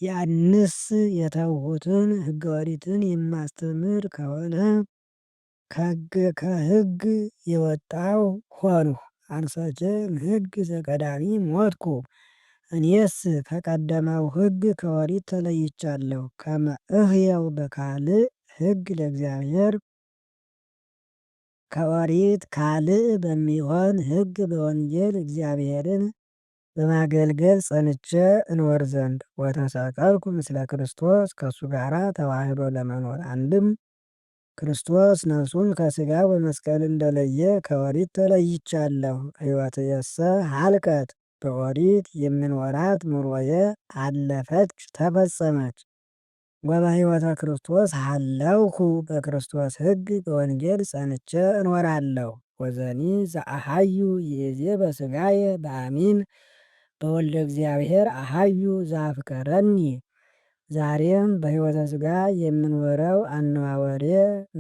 ያንስ የተውሁትን ሕገ ኦሪትን የማስተምር ከሆነ ከሕግ የወጣው ሆንሁ። አንሰቼ እምሕግ ዘቀዳሚ ሞትኩ። እኔስ ከቀደመው ሕግ ከኦሪት ተለይቻለሁ። ከመ እህየው በካልእ ሕግ ለእግዚአብሔር ከኦሪት ካልእ በሚሆን ሕግ በወንጌል እግዚአብሔርን በማገልገል ጸንቼ እንወር ዘንድ። ወተሰቀልኩ ምስለ ክርስቶስ ከእሱ ጋራ ተዋህዶ ለመኖር። አንድም ክርስቶስ ነፍሱን ከሥጋው በመስቀል እንደለየ ከኦሪት ተለይቻለሁ። ሕይወትየሰ ሀልቀት በኦሪት የምኖራት ኑሮዬ አለፈች ተፈጸመች። ወበሕይወተ ክርስቶስ ሀለውኩ በክርስቶስ ሕግ በወንጌል ጸንቼ እኖራለሁ። ወዘኒ ዘአሃዩ ይእዜ በሥጋየ በአሚን በወልደ እግዚአብሔር አሃዩ ዘአፍቀረኒ። ዛሬም በሕይወተ ሥጋ የምኖረው አነዋወሬ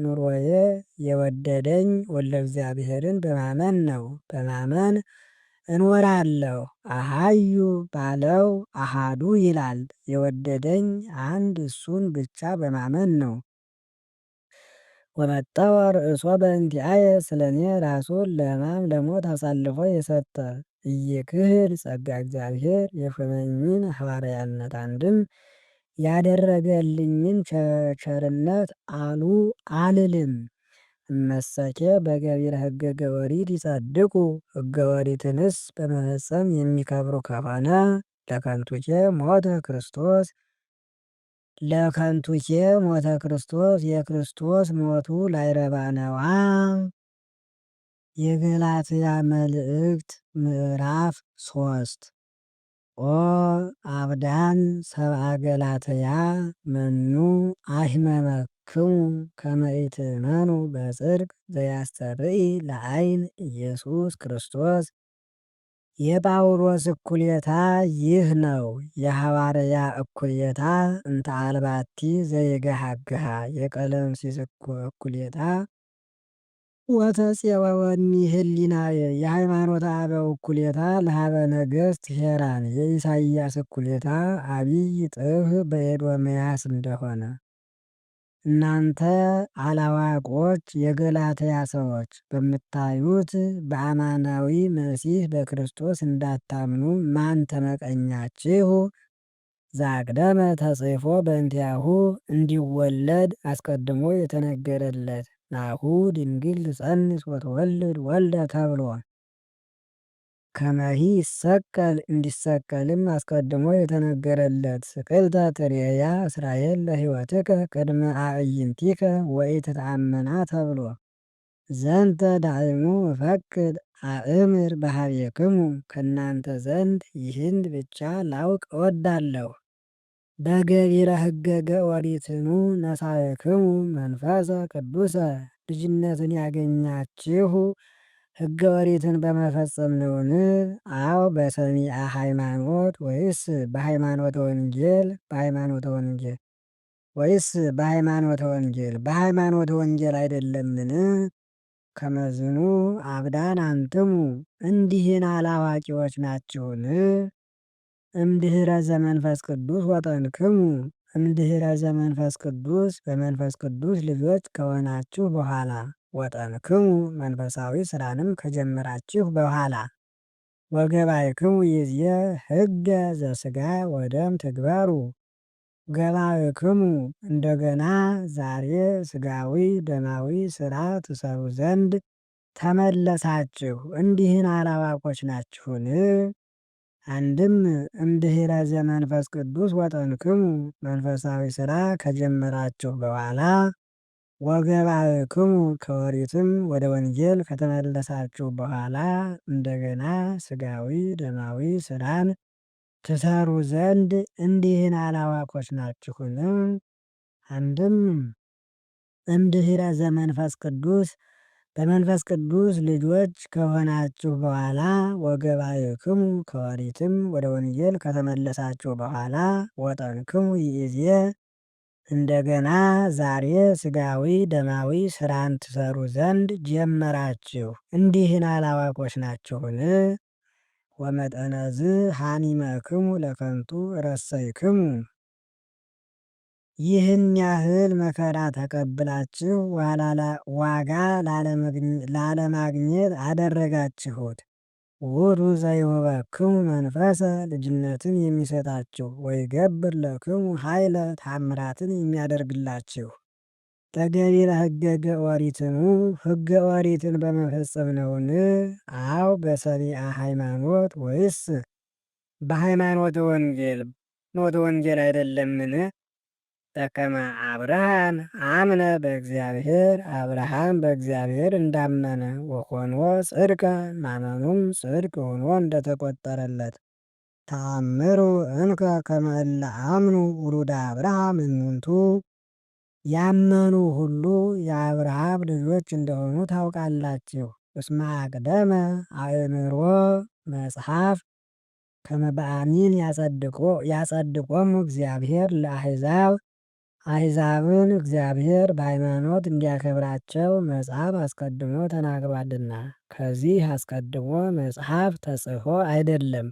ኑሮዬ የወደደኝ ወልደ እግዚአብሔርን በማመን ነው። በማመን እኖራለሁ። አሃዩ ባለው አሃዱ ይላል። የወደደኝ አንድ እሱን ብቻ በማመን ነው። ወመጠወ ርእሶ በእንቲአየ ስለ እኔ ራሱን ለሕማም ለሞት አሳልፎ የሰጠ ኢይክህል ጸጋ እግዚአብሔር የሾመኝን ሐዋርያነት አንድም ያደረገልኝን ቸርነት አሉ አልልም። እመሰኬ በገቢረ ሕገ ኦሪት ይጸድቁ ሕገ ኦሪትንስ በመፈጸም የሚከብሩ ከሆነ ለከንቱኬ ሞተ ክርስቶስ ለከንቱኬ ሞተ ክርስቶስ የክርስቶስ ሞቱ ላይረባ ነዋ። የገላትያ መልእክት ምዕራፍ 3 ኦ አብዳን ሰብአ ገላትያ መኑ አሕመመክሙ ከመ ኢትእመኑ በጽድቅ ዘያስተርኢ ለዓይን ኢየሱስ ክርስቶስ። የጳውሎስ እኩሌታ ይህ ነው። የሐዋርያ እኩሌታ እንተ አልባቲ ዘይገሃግሃ። የቀለምሲስ እኩሌታ ወተፄወወኒ ህሊናየ። የሃይማኖተ አበው እኩሌታ ለሀበ ነገሥት ሄራን። የኢሳይያስ እኩሌታ አቢይ ጥፍ በኤዶምያስ እንደሆነ እናንተ አላዋቆች የገላትያ ሰዎች በምታዩት በአማናዊ መሲህ በክርስቶስ እንዳታምኑ ማን ተመቀኛችሁ? ዛቅደመ ተጽፎ በእንቲአሁ እንዲወለድ አስቀድሞ የተነገረለት ናሁ ድንግል ትጸንስ ወትወልድ ወልደ ተብሎ ከመሂ ይሰቀል እንዲሰቀልም አስቀድሞ የተነገረለት ስቅልተ ትሬያ እስራኤል ለሕይወትከ ቅድመ አዕይንቲከ ወኢትተአመና ተብሎ ዘንተ ዳዕሙ እፈቅድ አእምር በኀቤክሙ ከእናንተ ዘንድ ይህን ብቻ ላውቅ እወዳለሁ። በገቢረ ሕገገ ኦሪትኑ ነሣእክሙ መንፈሰ ቅዱሰ ልጅነትን ያገኛችሁ ሕገ ኦሪትን በመፈጸም ነውን? አዎ በሰሚዐ ሃይማኖት ወይስ በሃይማኖተ ወንጌል? በሃይማኖተ ወንጌል ወይስ በሃይማኖተ ወንጌል? በሃይማኖተ ወንጌል አይደለምን? ከመዝኑ አብዳን አንትሙ እንዲህን አላዋቂዎች ናችሁን? እምድኅረ ዘመንፈስ ቅዱስ ወጠንክሙ እምድኅረ ዘመንፈስ ቅዱስ በመንፈስ ቅዱስ ልጆች ከሆናችሁ በኋላ ወጠንክሙ መንፈሳዊ ስራንም ከጀመራችሁ በኋላ ወገባይክሙ ይእዜ ሕገ ዘሥጋ ወደም ትግበሩ ገባይክሙ እንደገና ዛሬ ስጋዊ ደማዊ ስራ ትሰሩ ዘንድ ተመለሳችሁ። እንዲህን አላዋቆች ናችሁን? አንድም እምድኅረ ዘመንፈስ ቅዱስ ወጠንክሙ መንፈሳዊ ስራ ከጀመራችሁ በኋላ ወገባክሙ ከኦሪትም ወደ ወንጌል ከተመለሳችሁ በኋላ እንደገና ስጋዊ ደማዊ ስራን ትሰሩ ዘንድ እንዲህን አላዋቆች ናችሁን? አንድም እምድኅረ ዘመንፈስ ቅዱስ በመንፈስ ቅዱስ ልጆች ከሆናችሁ በኋላ ወገባክሙ ከኦሪትም ወደ ወንጌል ከተመለሳችሁ በኋላ ወጠንክሙ ይእዜ እንደገና ዛሬ ስጋዊ ደማዊ ስራን ትሰሩ ዘንድ ጀመራችሁ። እንዲህን አላዋቆች ናችሁን? ወመጠነዝ ሐኒመክሙ ለከንቱ ረሰይክሙ ይህን ያህል መከራ ተቀብላችሁ ዋጋ ላለማግኘት አደረጋችሁት። ውእቱ ዘይሁበክሙ መንፈሰ ልጅነትን የሚሰጣችሁ ወይገብር ለክሙ ኃይለ ታምራትን የሚያደርግላችሁ በገቢረ ሕገገ ኦሪትኑ ሕገ ኦሪትን በመፈጸም ነውን? አው በሰሚዐ ሃይማኖት ወይስ በሃይማኖተ ወንጌል? ኖተ ወንጌል አይደለምን? በከመ አብርሃም አምነ በእግዚአብሔር አብርሃም በእግዚአብሔር እንዳመነ ወኮንዎ ጽድቀ ማመኑም ጽድቅ ሆኖ እንደተቆጠረለት ተአምሩ እንከ ከመ እለ አምኑ ውሉደ አብርሃም እሙንቱ ያመኑ ሁሉ የአብርሃም ልጆች እንደሆኑ ታውቃላችሁ። እስመ አቅደመ አእምሮ መጽሐፍ ከመ በአሚን ያጸድቆሙ እግዚአብሔር ለአሕዛብ አሕዛብን እግዚአብሔር በሃይማኖት እንዲያከብራቸው መጽሐፍ አስቀድሞ ተናግሯልና። ከዚህ አስቀድሞ መጽሐፍ ተጽፎ አይደለም፣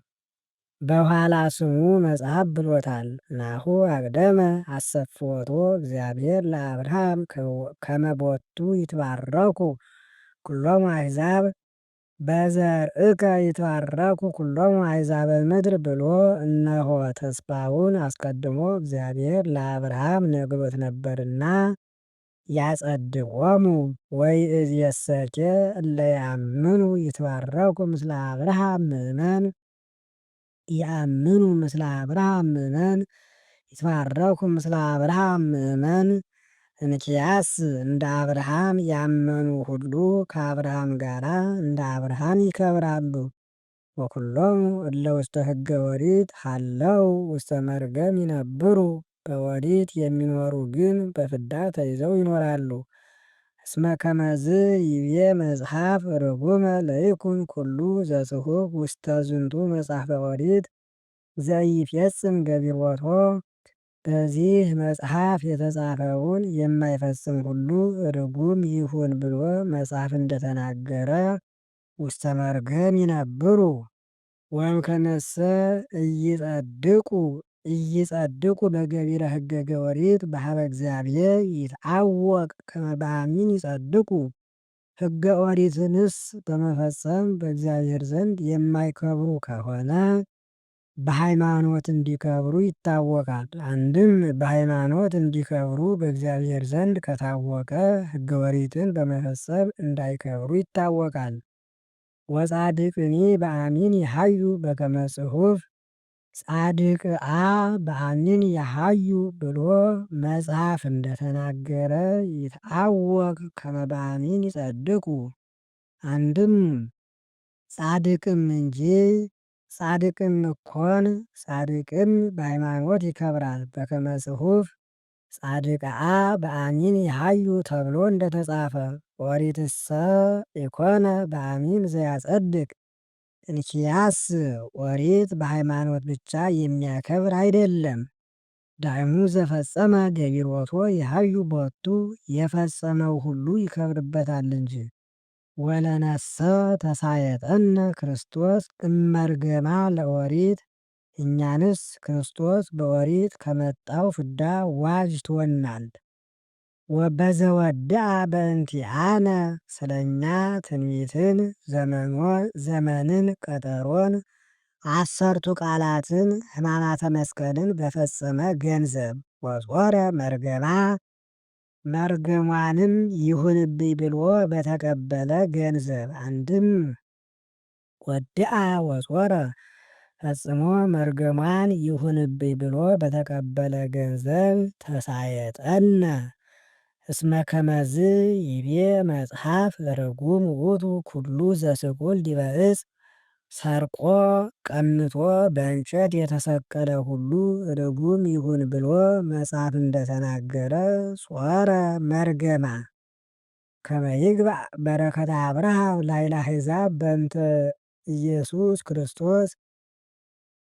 በኋላ ስሙ መጽሐፍ ብሎታል። ናሁ አቅደመ አሰፍወቶ እግዚአብሔር ለአብርሃም ከመ ቦቱ ይትባረኩ ኩሎሙ አሕዛብ በዘርእከ ይትባረኩ ኩሎሙ አሕዛበ ምድር ብሎ እነሆ ተስፋውን አስቀድሞ እግዚአብሔር ለአብርሃም ነግሮት ነበርና ያጸድቆሙ ወይእዜሰኬ እለ ያምኑ ይትባረኩ ምስለ አብርሃም ምእመን ያምኑ ምስለ አብርሃም ምእመን ይትባረኩ ምስለ አብርሃም ምእመን እንኪያስ እንደ አብርሃም ያመኑ ሁሉ ከአብርሃም ጋር እንደ አብርሃም ይከብራሉ። ወኩሎሙ እለ ውስተ ሕገ ኦሪት ሀለው ውስተ መርገም ይነብሩ በኦሪት የሚኖሩ ግን በፍዳ ተይዘው ይኖራሉ። እስመ ከመዝ ይቤ መጽሐፍ ርጉመ ለይኩን ኩሉ ዘጽሑፍ ውስተ ዝንቱ መጽሐፈ ኦሪት ዘኢይፌጽም ገቢሮቶ በዚህ መጽሐፍ የተጻፈውን የማይፈጽም ሁሉ ርጉም ይሁን ብሎ መጽሐፍ እንደተናገረ ውስተ መርገም ይነብሩ ወእምከመሰ ኢይጸድቁ በገቢረ ሕገገ ኦሪት በኀበ እግዚአብሔር ይትዐወቅ ከመ በአሚን ይጸድቁ። ሕገ ኦሪትንስ በመፈጸም በእግዚአብሔር ዘንድ የማይከብሩ ከሆነ በሃይማኖት እንዲከብሩ ይታወቃል። አንድም በሃይማኖት እንዲከብሩ በእግዚአብሔር ዘንድ ከታወቀ ሕገ ኦሪትን በመፈጸም እንዳይከብሩ ይታወቃል። ወጻድቅኒ በአሚን ይሃዩ በከመ ጽሑፍ ጻድቅአ በአሚን ያሃዩ ብሎ መጽሐፍ እንደተናገረ ይትአወቅ ከመ በአሚን ይጸድቁ። አንድም ጻድቅም እንጂ ጻድቅም እኮን ጻድቅም በሃይማኖት ይከብራል። በከመ ጽሑፍ ጻድቅአ በአሚን ይሃዩ ተብሎ እንደተጻፈ ኦሪትሰ ኢኮነ በአሚን ዘያጸድቅ። እንኪያስ ኦሪት በሃይማኖት ብቻ የሚያከብር አይደለም። ዳይሙ ዘፈጸመ ገቢሮቶ ይሃዩ ቦቱ የፈጸመው ሁሉ ይከብርበታል እንጂ። ወለነሰ ተሳየጠነ ክርስቶስ እመርገማ ለኦሪት እኛንስ ክርስቶስ በኦሪት ከመጣው ፍዳ ዋጅቶናል። ወበዘወድአ በእንቲአነ ስለኛ ትንቢትን ዘመንን ቀጠሮን አሰርቱ ቃላትን ሕማማተ መስቀልን በፈጸመ ገንዘብ ወጾረ መርገማ መርገሟንም ይሁንብኝ ብሎ በተቀበለ ገንዘብ። አንድም ወድአ ወጾረ ፈጽሞ መርገሟን ይሁንብኝ ብሎ በተቀበለ ገንዘብ ተሳየጠነ። እስመ ከመዝ ይቤ መጽሐፍ ርጉም ውእቱ ኩሉ ዘስቁል ዲበ ዕፅ። ሰርቆ ቀምቶ በእንጨት የተሰቀለ ሁሉ ርጉም ይሁን ብሎ መጽሐፍ እንደተናገረ ጾረ መርገማ። ከመ ይግባእ በረከተ አብርሃም ላዕለ አሕዛብ በእንተ ኢየሱስ ክርስቶስ።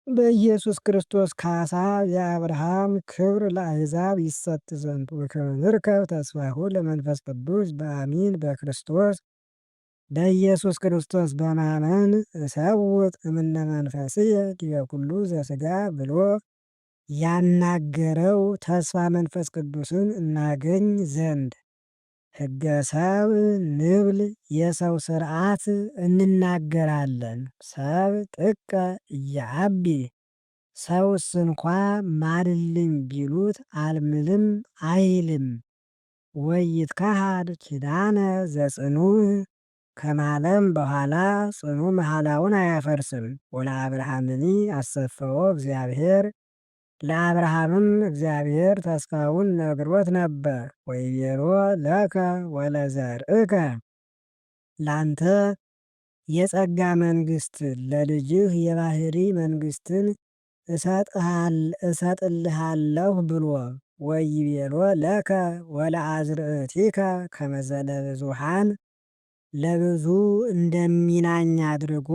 በኢየሱስ ክርስቶስ ካሳ የአብርሃም ክብር ለአሕዛብ ይሰጥ ዘንድ። ወከመ ንርከብ ተስፋሁ ለመንፈስ ቅዱስ በአሚን በክርስቶስ። በኢየሱስ ክርስቶስ በማመን እሰውጥ እምነ መንፈስየ ዲበ ኩሉ ዘሥጋ ብሎ ያናገረው ተስፋ መንፈስ ቅዱስን እናገኝ ዘንድ። ሕገ ሰብ ንብል የሰው ሥርዓት እንናገራለን። ሰብ ጥቀ እያአቢ ሰውስ እንኳ ማልልኝ ቢሉት አልምልም አይልም። ወይትካሃድ ኪዳነ ዘጽኑዕ ከማለም በኋላ ጽኑ መሐላውን አያፈርስም። ወለአብርሃምኒ አሰፈዎ እግዚአብሔር ለአብርሃምም እግዚአብሔር ተስፋውን ነግሮት ነበር። ወይቤሎ ለከ ወለዘርእከ ላንተ የጸጋ መንግሥትን ለልጅህ የባህሪ መንግሥትን እሰጥልሃለሁ ብሎ። ወይቤሎ ለከ ወለአዝርእቲከ ከመ ዘለብዙኃን ለብዙ እንደሚናኝ አድርጎ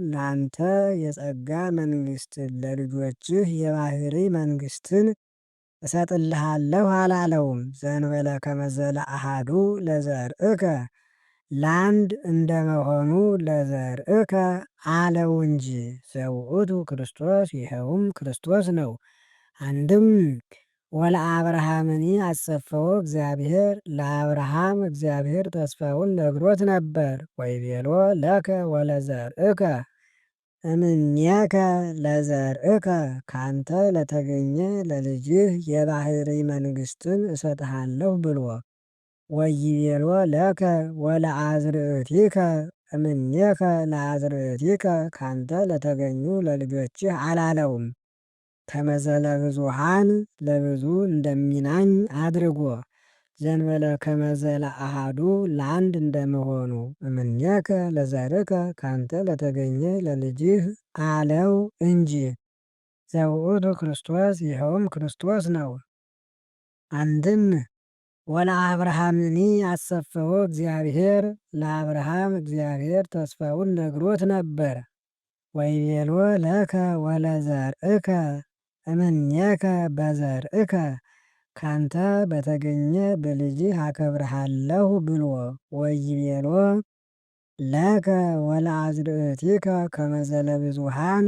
ላንተ የጸጋ መንግሥትን ለልጆችህ የባህሪ መንግሥትን እሰጥልሃለሁ አላለውም። ዘእንበለ ከመ ዘለአሐዱ ለዘርእከ ለአንድ እንደመሆኑ ለዘርእከ አለው እንጂ። ዘውእቱ ክርስቶስ ይኸውም ክርስቶስ ነው። አንድም ወለአብርሃምኒ አሰፈዎ እግዚአብሔር ለአብርሃም እግዚአብሔር ተስፋውን ነግሮት ነበር። ወይቤሎ ለከ ወለዘርእከ እምኔከ ለዘርእከ ካንተ ለተገኘ ለልጅህ የባህሪ መንግሥትን እሰጥሃለሁ ብሎ። ወይቤሎ ለከ ወለአዝርእቲከ እምኔከ ለአዝርእቲከ ካንተ ለተገኙ ለልጆችህ አላለውም። ከመ ዘለብዙኃን ለብዙ እንደሚናኝ አድርጎ። ዘእንበለ ከመ ዘለአሐዱ ለአንድ እንደመሆኑ እምኔከ ለዘርእከ ካንተ ለተገኘ ለልጅህ አለው እንጂ። ዘውእቱ ክርስቶስ ይኸውም ክርስቶስ ነው። አንድም ወለአብርሃምኒ አሰፈዎ እግዚአብሔር ለአብርሃም እግዚአብሔር ተስፋውን ነግሮት ነበር። ወይቤሎ ለከ ወለዘርእከ እምኔከ በዘርእከ ካንተ በተገኘ በልጅህ አከብርሃለሁ ብሎ። ወይቤሎ ለከ ወለአዝርእቲከ ከመ ዘለብዙኃን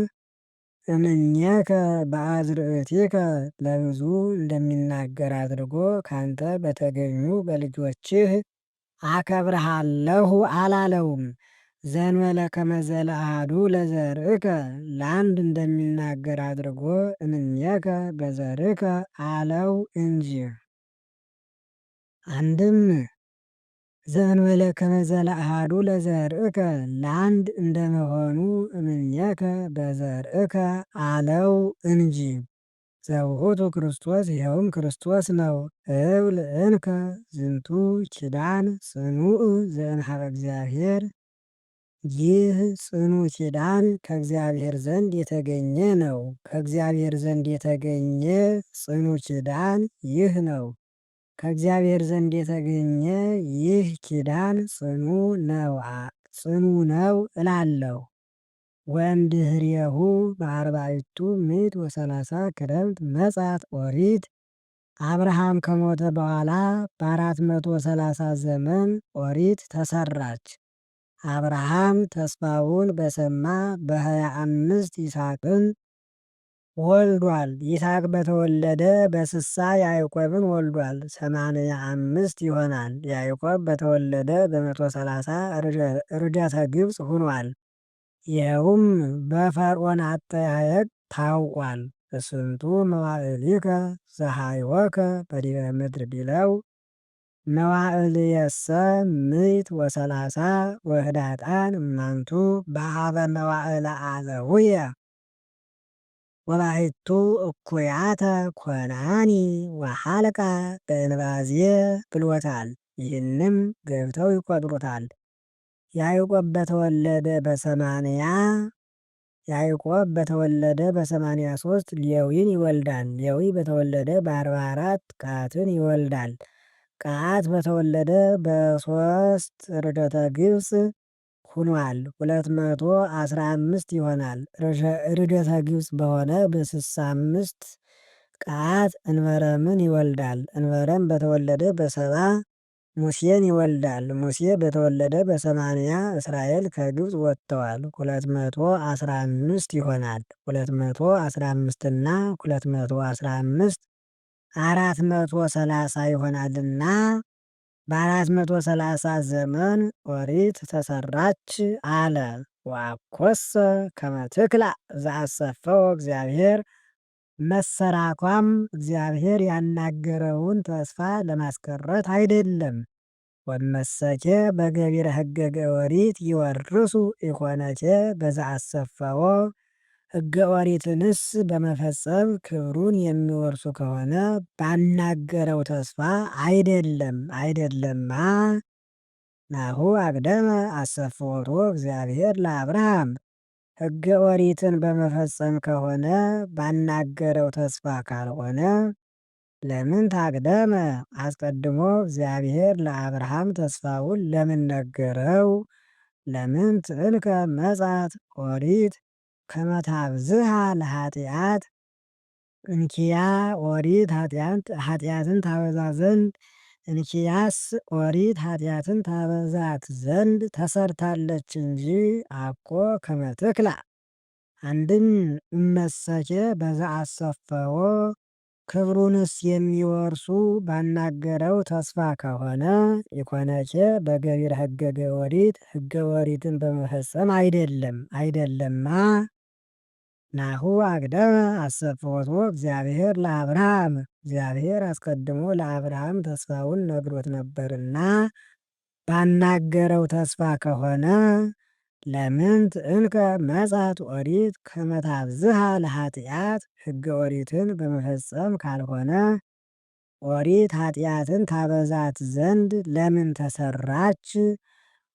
እምኔከ በአዝርእቲከ ለብዙ እንደሚናገር አድርጎ ካንተ በተገኙ በልጆችህ አከብርሃለሁ አላለውም። ዘእንበለ ከመ ዘለአሐዱ ለዘርእከ ለአንድ እንደሚናገር አድርጎ እምኔከ በዘርእከ አለው እንጂ። አንድም ዘእንበለ ከመ ዘለአሐዱ ለዘርእከ ለአንድ እንደመሆኑ እምኔከ በዘርእከ አለው እንጂ። ዘውእቱ ክርስቶስ ይኸውም ክርስቶስ ነው። እብል እንከ ዝንቱ ኪዳን ጽኑዕ ዘእምኀበ እግዚአብሔር ይህ ጽኑ ኪዳን ከእግዚአብሔር ዘንድ የተገኘ ነው። ከእግዚአብሔር ዘንድ የተገኘ ጽኑ ኪዳን ይህ ነው። ከእግዚአብሔር ዘንድ የተገኘ ይህ ኪዳን ጽኑ ነው እላለሁ። ወእምድኅሬሁ በአርባዕቱ ምዕት ወሰላሳ ክረምት መጻት ኦሪት። አብርሃም ከሞተ በኋላ በ430 ዘመን ኦሪት ተሰራች። አብርሃም ተስፋውን በሰማ በ25 ይስሐቅን ወልዷል። ይስሐቅ በተወለደ በ60 ያዕቆብን ወልዷል። 85 ይሆናል። ያዕቆብ በተወለደ በ130 ርደተ ግብፅ ሁኗል። ይኸውም በፈርዖን አጠያየቅ ታውቋል። እስንቱ መዋዕሊከ ዘሃይወከ በዲበ ምድር ቢለው መዋዕልየሰ ምዕት ወሰላሳ ወህዳጣን እማንቱ በሀበ መዋዕለ አበዊየ ወባሕቱ እኩያተ ኮናኒ ወሐልቃ በእንባዝየ ብሎታል። ይህንም ገብተው ይቆጥሩታል። ያዕቆብ በተወለደ በ83 ሌዊን ይወልዳል። ሌዊ በተወለደ በ44 ቀዓትን ይወልዳል። ቀዓት በተወለደ በ3 ርደተ ግብፅ ሁኗል። 215 ይሆናል። ርደተ ግብፅ በሆነ በ65 ቀዓት እንበረምን ይወልዳል። እንበረም በተወለደ በ70 ሙሴን ይወልዳል። ሙሴ በተወለደ በ80 እስራኤል ከግብፅ ወጥተዋል። 215 ይሆናል። 215 እና 215 430 ይሆናልና በ430 ዘመን ኦሪት ተሰራች አለ። ወአኮሰ ከመ ትክላእ ዘአሰፈወ እግዚአብሔር መሰራኳም እግዚአብሔር ያናገረውን ተስፋ ለማስቀረት አይደለም። ወመሰኬ በገቢረ ሕገ ኦሪት ይወርሱ ኢኮነኬ በዘአሰፈዎ ሕገ ኦሪትንስ በመፈጸም ክብሩን የሚወርሱ ከሆነ ባናገረው ተስፋ አይደለማ። ናሁ አቅደመ አሰፍዎቶ እግዚአብሔር ለአብርሃም ሕገ ኦሪትን በመፈጸም ከሆነ ባናገረው ተስፋ ካልሆነ ለምን ታቅደመ? አስቀድሞ እግዚአብሔር ለአብርሃም ተስፋውን ለምን ነገረው? ለምን ትእልከ መጻት ኦሪት ከመ ታብዝሃ ለኃጢአት እንኪያ ኦሪት ኃጢአትን ታበዛ ዘንድ እንኪያስ ኦሪት ኃጢአትን ታበዛት ዘንድ ተሰርታለች እንጂ አኮ ከመ ትክላእ። አንድም እመሰኬ በዘአሰፈዎ ክብሩንስ የሚወርሱ ባናገረው ተስፋ ከሆነ ኢኮነኬ በገቢረ ሕገ ኦሪት ሕገ ኦሪትን በመፈጸም አይደለማ። ናሁ አቅደመ አሰፍዎቶ እግዚአብሔር ለአብርሃም እግዚአብሔር አስቀድሞ ለአብርሃም ተስፋውን ነግሮት ነበርና ባናገረው ተስፋ ከሆነ ለምን ትእንከ መጻት ኦሪት ከመ ታብዝሃ ለኃጢአት ሕገ ኦሪትን በመፈጸም ካልሆነ ኦሪት ኃጢአትን ታበዛት ዘንድ ለምን ተሰራች?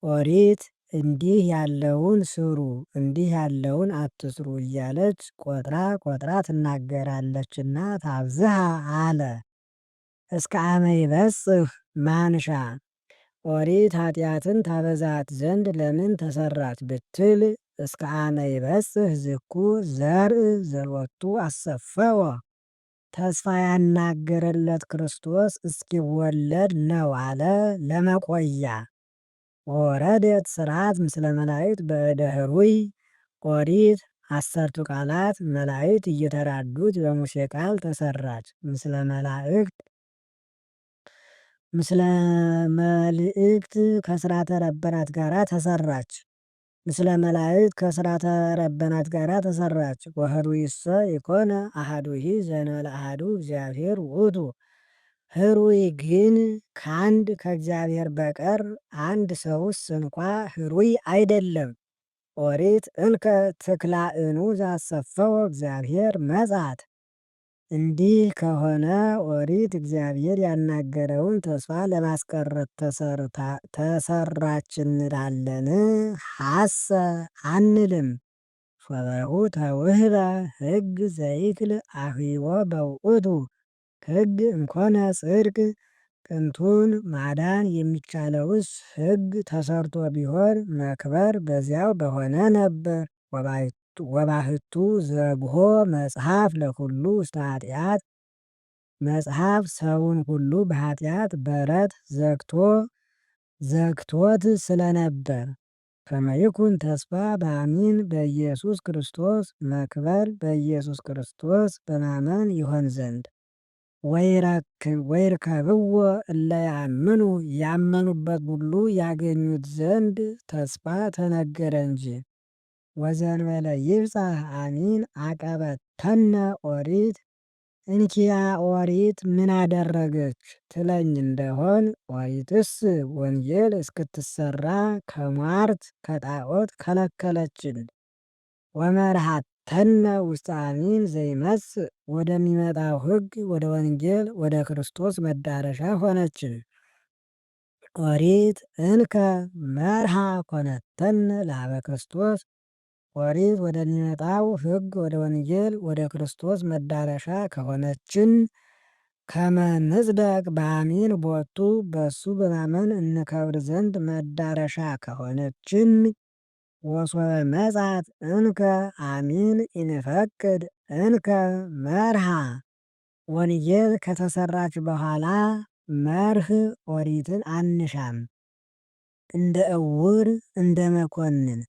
ኦሪት እንዲህ ያለውን ስሩ እንዲህ ያለውን አትስሩ እያለች ቆጥራ ትናገራለችና ታብዝሃ አለ። እስከ አመ ይበጽሕ ማንሻ ኦሪት ኃጢአትን ታበዛት ዘንድ ለምን ተሰራች ብትል እስከ አመ ይበጽሕ ዝኩ ዘርእ ዘሎቱ አሰፈወ ተስፋ ያናገረለት ክርስቶስ እስኪወለድ ነው አለ። ለመቆያ ወረደት ስርዓት ምስለ መላእክት በእደ ኅሩይ ኦሪት 10ቱ ቃላት መላእክት እየተራዱት በሙሴ ቃል ተሰራች። ምስለ መልእክት ከስርዓተ ረበናት ጋራ ተሰራች። ምስለ መላእክት ከስርዓተ ረበናት ጋራ ተሰራች። ወኅሩይሰ ኢኮነ አሐዱሂ ዘእንበለ አሐዱ እግዚአብሔር ውእቱ ህሩይ ግን ከአንድ ከእግዚአብሔር በቀር አንድ ሰውስ እንኳ ህሩይ አይደለም። ኦሪት እንከ ትክላእኑ ዛሰፈው እግዚአብሔር መጻት። እንዲህ ከሆነ ኦሪት እግዚአብሔር ያናገረውን ተስፋ ለማስቀረት ተሰራች እንላለን? ሐሰ አንልም። ሶበሁ ተውህበ ሕግ ዘይክል አህይዎ በውእቱ ሕግ እንኮነ ጽድቅ። ጥንቱን ማዳን የሚቻለውስ ሕግ ተሰርቶ ቢሆን መክበር በዚያው በሆነ ነበር። ወባህቱ ዘብሖ መጽሐፍ ለኩሉ ውስተ ኃጢአት። መጽሐፍ ሰውን ሁሉ በኃጢአት በረት ዘግቶት ስለነበር ከመይኩን ተስፋ በአሚን በኢየሱስ ክርስቶስ መክበር በኢየሱስ ክርስቶስ በማመን ይሆን ዘንድ ወይርከብዎ እለ ያምኑ ያመኑበት ሁሉ ያገኙት ዘንድ ተስፋ ተነገረ እንጂ። ወዘንበለ ይብጻሕ አሚን አቀበተነ ኦሪት። እንኪያ ኦሪት ምን አደረገች ትለኝ እንደሆን ኦሪትስ ወንጌል እስክትሰራ ከሟርት ከጣዖት ከለከለችን። ወመርሃተነ ውስተ አሚን ዘይመጽእ ወደሚመጣው ሕግ ወደ ወንጌል ወደ ክርስቶስ መዳረሻ ሆነችን። ኦሪት እንከ መርሃ ኮነተነ ላበ ክርስቶስ። ኦሪት ወደሚመጣው ሕግ ወደ ወንጌል ወደ ክርስቶስ መዳረሻ ከሆነችን ከመንጽደቅ በአሚን ቦቱ በሱ በማመን እንከብር ዘንድ መዳረሻ ከሆነችን ወሶበ መጻት እንከ አሚን ኢንፈቅድ እንከ መርሃ። ወንጌል ከተሰራች በኋላ መርህ ኦሪትን አንሻም። እንደ እውር እንደ መኮንን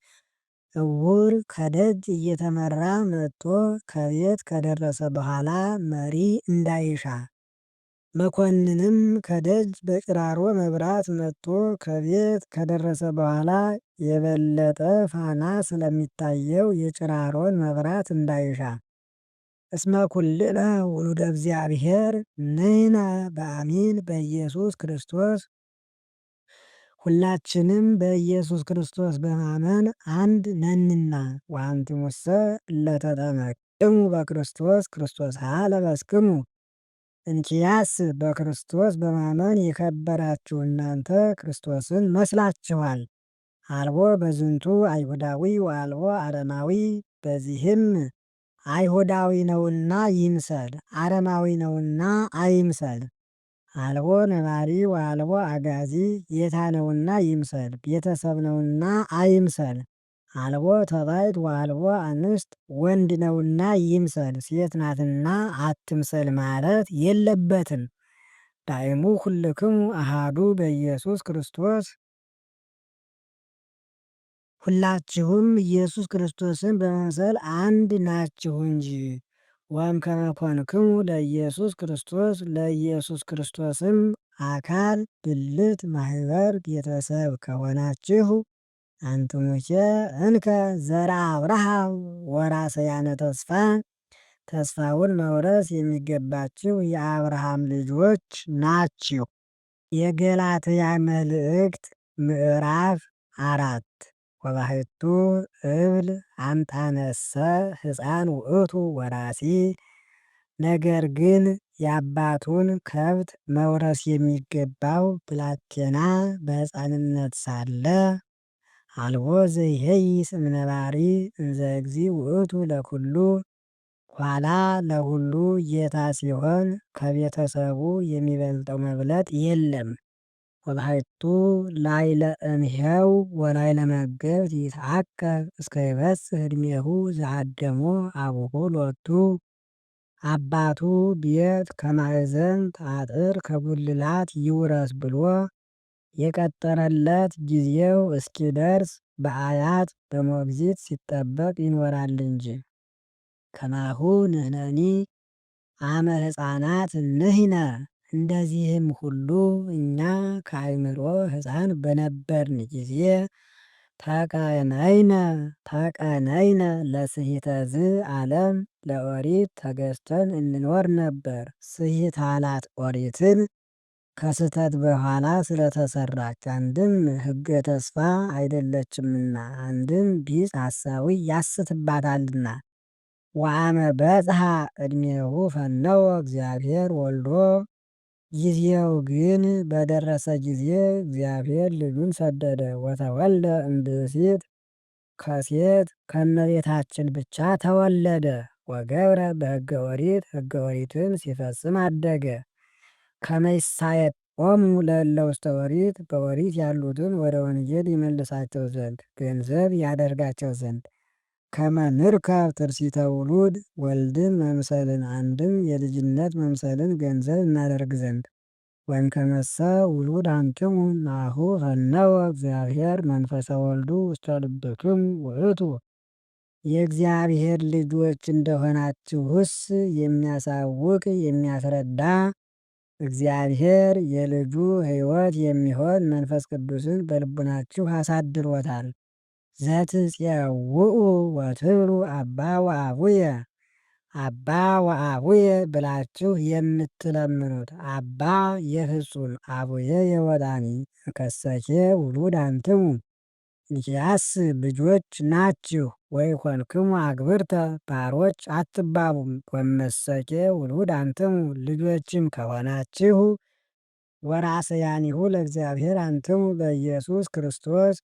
እውር ከደጅ እየተመራ መጥቶ ከቤት ከደረሰ በኋላ መሪ እንዳይሻ፣ መኮንንም ከደጅ በጭራሮ መብራት መጥቶ ከቤት ከደረሰ በኋላ የበለጠ ፋና ስለሚታየው የጭራሮን መብራት እንዳይሻ። እስመ ኩልነ ውሉደ እግዚአብሔር ንሕነ በአሚን በኢየሱስ ክርስቶስ። ሁላችንም በኢየሱስ ክርስቶስ በማመን አንድ ነንና። ወአንትሙሰ እለ ተጠመቅሙ በክርስቶስ ክርስቶስሃ ለበስክሙ። እንኪያስ በክርስቶስ በማመን የከበራችሁ እናንተ ክርስቶስን መስላችኋል። አልቦ በዝንቱ አይሁዳዊ ወአልቦ አረማዊ። በዚህም አይሁዳዊ ነውና ይምሰል፣ አረማዊ ነውና አይምሰል። አልቦ ነባሪ ወአልቦ አጋዚ። ጌታ ነውና ይምሰል፣ ቤተሰብ ነውና አይምሰል። አልቦ ተባዕት ወአልቦ አንስት። ወንድ ነውና ይምሰል፣ ሴት ናትና አትምሰል ማለት የለበትም። ዳይሙ ኩልክሙ አሃዱ በኢየሱስ ክርስቶስ። ሁላችሁም ኢየሱስ ክርስቶስን በመምሰል አንድ ናችሁ እንጂ። ወእምከመ ኮንክሙ ለኢየሱስ ክርስቶስ። ለኢየሱስ ክርስቶስም አካል ብልት ማህበር ቤተሰብ ከሆናችሁ አንትሙኬ እንከ ዘርአ አብርሃም ወራሰያነ ተስፋ። ተስፋውን መውረስ የሚገባችሁ የአብርሃም ልጆች ናችሁ። የገላትያ መልእክት ምዕራፍ 4 ወባሕቱ እብል አምጣነሰ ሕፃን ውእቱ ወራሲ። ነገር ግን የአባቱን ከብት መውረስ የሚገባው ብላቴና በሕፃንነት ሳለ አልቦ ዘይሄይስ እምነባሪ እንዘ እግዚእ ውእቱ ለኩሉ። ኋላ ለሁሉ ጌታ ሲሆን ከቤተሰቡ የሚበልጠው መብለጥ የለም። ወባሕቱ ላዕለ እምኄው ወላዕለ መገብት ይትዓቀብ እስከ ይበጽሕ ዕድሜሁ ዘአደሞ አቡሁ ሎቱ። አባቱ ቤት ከማዕዘን አጥር ከጉልላት ይውረስ ብሎ የቀጠረለት ጊዜው እስኪደርስ በአያት በሞግዚት ሲጠበቅ ይኖራል እንጂ። ከማሁ ንሕነኒ አመ ሕፃናት ንሕነ። እንደዚህም ሁሉ እኛ ከአእምሮ ሕፃን በነበርን ጊዜ ተቀነይነ ለስሂተ ዓለም ለኦሪት ተገዝተን እንኖር ነበር። ስሂት አላት ኦሪትን ከስህተት በኋላ ስለተሰራች አንድም ሕገ ተስፋ አይደለችምና፣ አንድም ቢጽ ሐሳዊ ያስትባታልና። ወአመ በጽሐ ዕድሜሁ ፈነወ እግዚአብሔር ወልዶ ጊዜው ግን በደረሰ ጊዜ እግዚአብሔር ልጁን ሰደደ። ወተወልደ እምብእሲት ከሴት ከእመቤታችን ብቻ ተወለደ። ወገብረ በሕገ ኦሪት ሕገ ኦሪትን ሲፈጽም አደገ። ከመ ይሳየጦሙ ለእለ ውስተ ኦሪት በኦሪት ያሉትን ወደ ወንጌል ይመልሳቸው ዘንድ ገንዘብ ያደርጋቸው ዘንድ። ከመ ንርከብ ትርሲተ ውሉድ ወልድን መምሰልን አንድም የልጅነት መምሰልን ገንዘብ እናደርግ ዘንድ። ወእምከመሰ ውሉድ አንትሙ ናሁ ፈነወ እግዚአብሔር መንፈሰ ወልዱ ውስተ ልብክሙ ውእቱ። የእግዚአብሔር ልጆች እንደሆናችሁስ የሚያሳውቅ የሚያስረዳ እግዚአብሔር የልጁ ሕይወት የሚሆን መንፈስ ቅዱስን በልቡናችሁ አሳድሮታል። ዘትፄውኡ ወትብሉ አባ ወአቡየ አባ ወአቡየ ብላችሁ የምትለምኑት አባ የፍጹም አቡየ የወዳኒ ከሰኬ ውሉድ አንትሙ እንኪያስ ልጆች ናችሁ። ወይኮንክሙ አግብርተ ባሮች አትባሉም። ወመሰኬ ውሉድ አንትሙ ልጆችም ከሆናችሁ ወራስያኒሁ ለእግዚአብሔር አንትሙ በኢየሱስ ክርስቶስ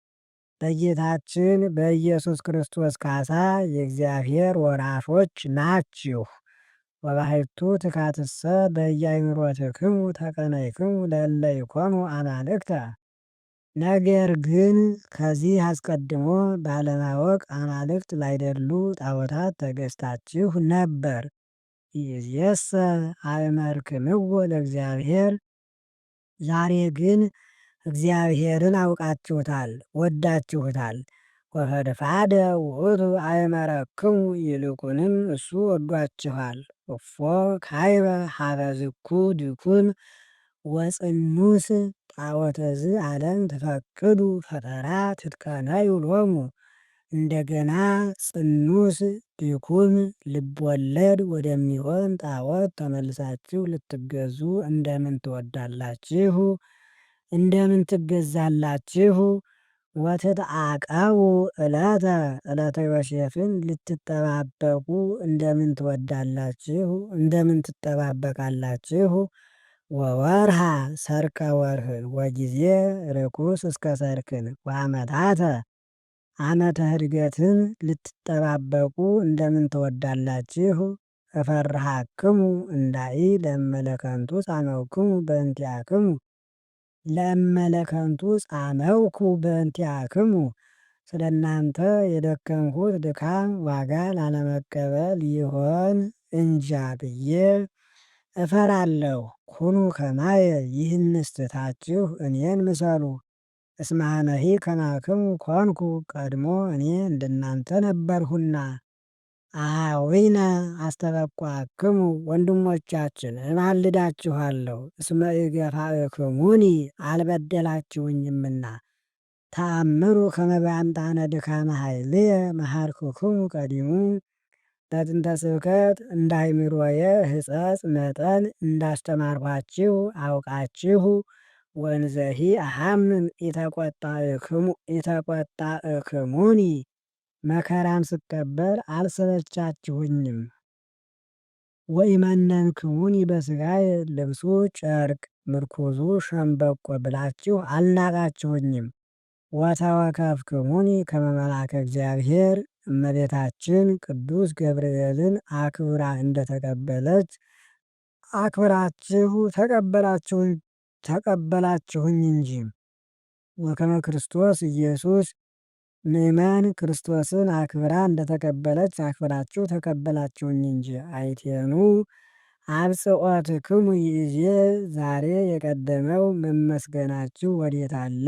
በጌታችን በኢየሱስ ክርስቶስ ካሳ የእግዚአብሔር ወራሾች ናችሁ። ወባሕቱ ትካትሰ በየአእምሮትክሙ ተቀነይክሙ ለእለ ይኮኑ አማልክተ። ነገር ግን ከዚህ አስቀድሞ ባለማወቅ አማልክት ላይደሉ ጣዖታት ተገዝታችሁ ነበር። ይእዜሰ አእመርክምዎ ለእግዚአብሔር ዛሬ ግን እግዚአብሔርን አውቃችሁታል ወዳችሁታል። ወፈድፋደ ውእቱ አእመረክሙ ይልቁንም እሱ ወዷችኋል። እፎ ካይበ ሀበ ዝኩ ድኩን ወጽኑስ ጣዖተዝ ዓለም ትፈቅዱ ፈጠራ ትትቀነዩ ሎሙ። እንደገና ጽኑስ ድኩም ልብወለድ ወደሚሆን ጣዖት ተመልሳችሁ ልትገዙ እንደምን ትወዳላችሁ? እንደምን ትገዛላችሁ? ወትትዓቀቡ ዕለተ ዮሴፍን ልትጠባበቁ እንደምን ትወዳላችሁ? እንደምን ትጠባበቃላችሁ? ወወርሃ ሰርከ ወርህን ወጊዜ ርኩስ እስከ ሰርክን ወአመታተ ዓመተ ዕርገትን ልትጠባበቁ እንደምን ትወዳላችሁ? እፈርሃክሙ እንዳኢ ለእመለከንቱ ጻመውክሙ በእንቲአክሙ ለእመለከንቱ ጻመውኩ በእንቲአክሙ ስለ እናንተ የደከምሁት ድካም ዋጋ ላለመቀበል ይሆን እንጃ ብዬ እፈራለሁ። ኩኑ ከማየ ይህንስ ትታችሁ እኔን ምሰሉ። እስመ አነሂ ከማክሙ ኮንኩ ቀድሞ እኔ እንደናንተ ነበርሁና። አኀዊነ አስተበቋክሙ ወንድሞቻችን እማልዳችኋለሁ። እስመ ኢገፋእክሙኒ አልበደላችሁኝምና። ተአምሩ ከመ በአምጣነ ድካመ ኃይልየ መሃርኩክሙ ቀዲሙ። በጥንተ ስብከት እንደ አእምሮየ ሕጸጽ መጠን እንዳስተማርኋችሁ አውቃችሁ ወንዘሂ አሐምም ኢተቈጣእክሙኒ መከራም ስቀበል አልሰለቻችሁኝም። ወኢመነንክሙኒ በሥጋየ ልብሱ ጨርቅ ምርኩዙ ሸምበቆ ብላችሁ አልናቃችሁኝም። ወተወከፍክሙኒ ከመ መልአከ እግዚአብሔር እመቤታችን ቅዱስ ገብርኤልን አክብራ እንደተቀበለች አክብራችሁ ተቀበላችሁኝ እንጂ። ወከመ ክርስቶስ ኢየሱስ ምእመን ክርስቶስን አክብራ እንደተቀበለች አክብራችሁ ተቀበላችሁኝ እንጂ። አይቴኑ አብጽሖትክሙ ይእዜ ዛሬ የቀደመው መመስገናችሁ ወዴት አለ?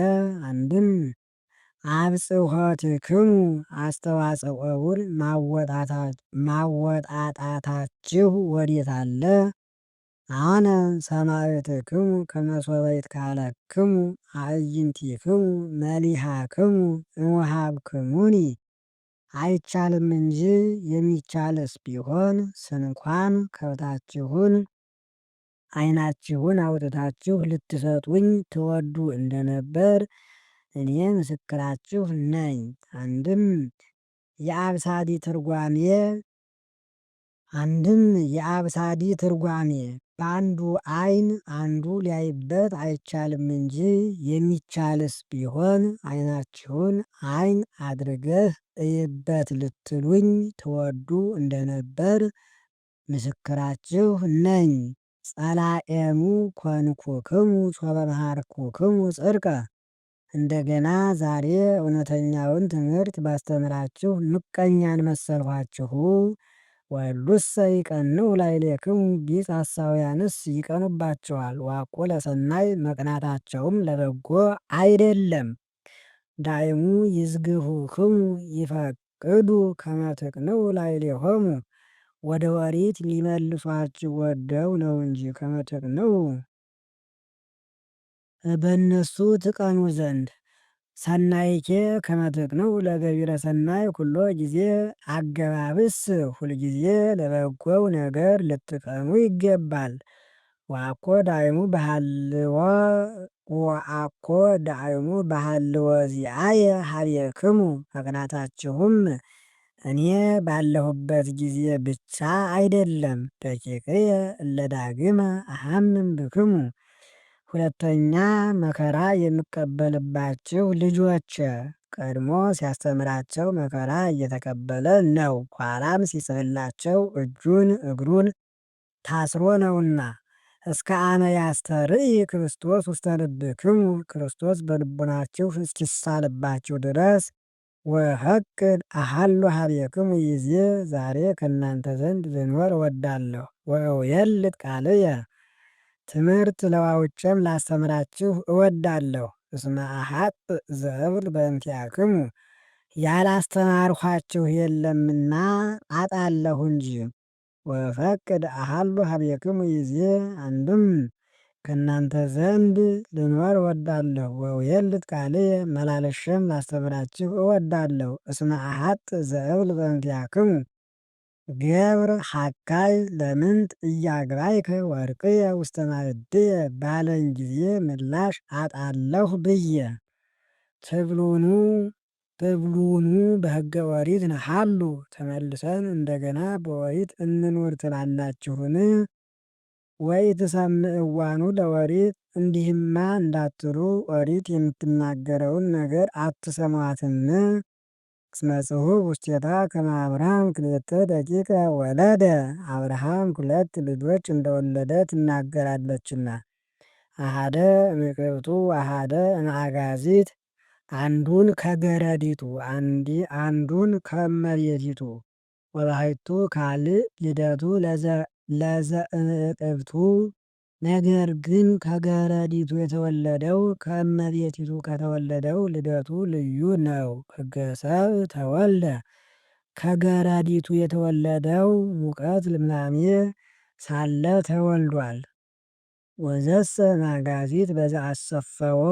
አንድም አብጽሖትክሙ አስተዋጽኦውን ማወጣጣታችሁ ወዴት አለ? አነ ሰማዕትክሙ ከመ ሶበ ይትካህለክሙ አዕይንቲክሙ መሊሃክሙ እምወሀብክሙኒ። አይቻልም እንጂ የሚቻልስ ቢሆን ስንኳን ከብታችሁን ዓይናችሁን አውጥታችሁ ልትሰጡኝ ትወዱ እንደነበር እኔ ምስክራችሁ ነኝ። አንድም የአብሳዲ ትርጓሜ በአንዱ ዓይን አንዱ ሊያይበት አይቻልም እንጂ የሚቻልስ ቢሆን ዓይናችሁን ዓይን አድርገህ እይበት ልትሉኝ ትወዱ እንደነበር ምስክራችሁ ነኝ። ጸላኤሙ ኮንኩክሙ ሶበ መሃርኩክሙ ጽድቀ። እንደገና ዛሬ እውነተኛውን ትምህርት ባስተምራችሁ ምቀኛን መሰልኋችሁ። ወሉሰ ይቀንዑ ላዕሌክሙ ቢጽ ሐሳውያንስ ይቀኑባችኋል። ዋኮ ለሰናይ መቅናታቸውም ለበጎ አይደለም። ዳይሙ ይዝግሁክሙ ይፈቅዱ ከመ ትቅንዑ ላዕሌሆሙ። ወደ ወሪት ሊመልሷችሁ ወደው ነው እንጂ ከመ ትቅንዑ በእነሱ ትቀኑ ዘንድ። ሰናይኬ ከመ ትቅንዑ ለገቢረ ሰናይ ኩሎ ጊዜ። አገባብስ ሁልጊዜ ለበጎው ነገር ልትቀኑ ይገባል። ወአኮ ዳይሙ በሃልዎ ዚአየ ኀቤክሙ። መቅናታችሁም እኔ ባለሁበት ጊዜ ብቻ አይደለም። ደቂቅየ እለ ዳግመ አሐምም ብክሙ። ሁለተኛ መከራ የምቀበልባችሁ ልጆቼ። ቀድሞ ሲያስተምራቸው መከራ እየተቀበለ ነው። ኋላም ሲጽፍላቸው እጁን እግሩን ታስሮ ነውና። እስከ አመ ያስተርኢ ክርስቶስ ውስተ ልብክሙ። ክርስቶስ በልቡናችሁ እስኪሳልባችሁ ድረስ ወሀቅድ አሐሉ ኀቤክሙ ይዜ። ዛሬ ከእናንተ ዘንድ ልኖር እወዳለሁ። ወእውየልጥ ቃልየ። ትምህርት ለዋውጬም ላስተምራችሁ እወዳለሁ። እስመ አሐጥእ ዘእብል በእንቲአክሙ። ያላስተማርኋችሁ የለምና አጣለሁ እንጂ። ወፈቅድ አሐሉ ኀቤክሙ ይዜ። አንድም ከእናንተ ዘንድ ልኖር እወዳለሁ። ወእውየልጥ ቃልየ። መላለሼም ላስተምራችሁ እወዳለሁ። እስመ አሐጥእ ዘእብል በእንቲአክሙ። ገብር ሐካይ ለምንት እያግባይከ ወርቅየ ውስተ ማዕድየ ባለኝ ጊዜ ምላሽ አጣለሁ ብዬ። ትብሉኑ በሕገ ኦሪት ነሐሉ። ተመልሰን እንደገና በኦሪት እንኑር ትላላችሁን? ወኢትሰምዕዋኑ ለኦሪት። እንዲህማ እንዳትሉ ኦሪት የምትናገረውን ነገር አትሰሟትን? እስመ ጽሑፍ ውስቴታ ከመ አብርሃም ክልኤተ ደቂቀ ወለደ። አብርሃም ሁለት ልጆች እንደወለደ ትናገራለችና። አሐደ እምቅብጡ ወአሐደ እምአጋዚት። አንዱን ከገረዲቱ አንዱን ከእመቤቲቱ። ወባሕቱ ካልእ ልደቱ ለዘእምቅብቱ። ነገር ግን ከገረዲቱ የተወለደው ከእመቤቲቱ ከተወለደው ልደቱ ልዩ ነው። ሕገ ሰብእ ተወልደ። ከገረዲቱ የተወለደው ሙቀት ልምላሜ ሳለ ተወልዷል። ወዘሰ እምአጋዚት በዘአሰፈዎ።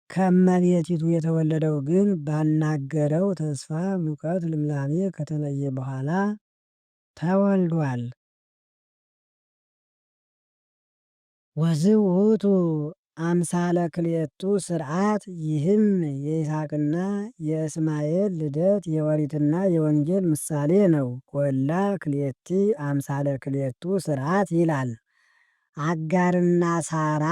ከእመቤቲቱ የተወለደው ግን ባናገረው ተስፋ ሙቀት ልምላሜ ከተለየ በኋላ ተወልዷል። ወዝውቱ አምሳለ ክልኤቱ ስርዓት። ይህም የይስሐቅና የእስማኤል ልደት የኦሪትና የወንጌል ምሳሌ ነው። ወላ ክልኤቲ አምሳለ ክልኤቱ ስርዓት ይላል። አጋርና ሳራ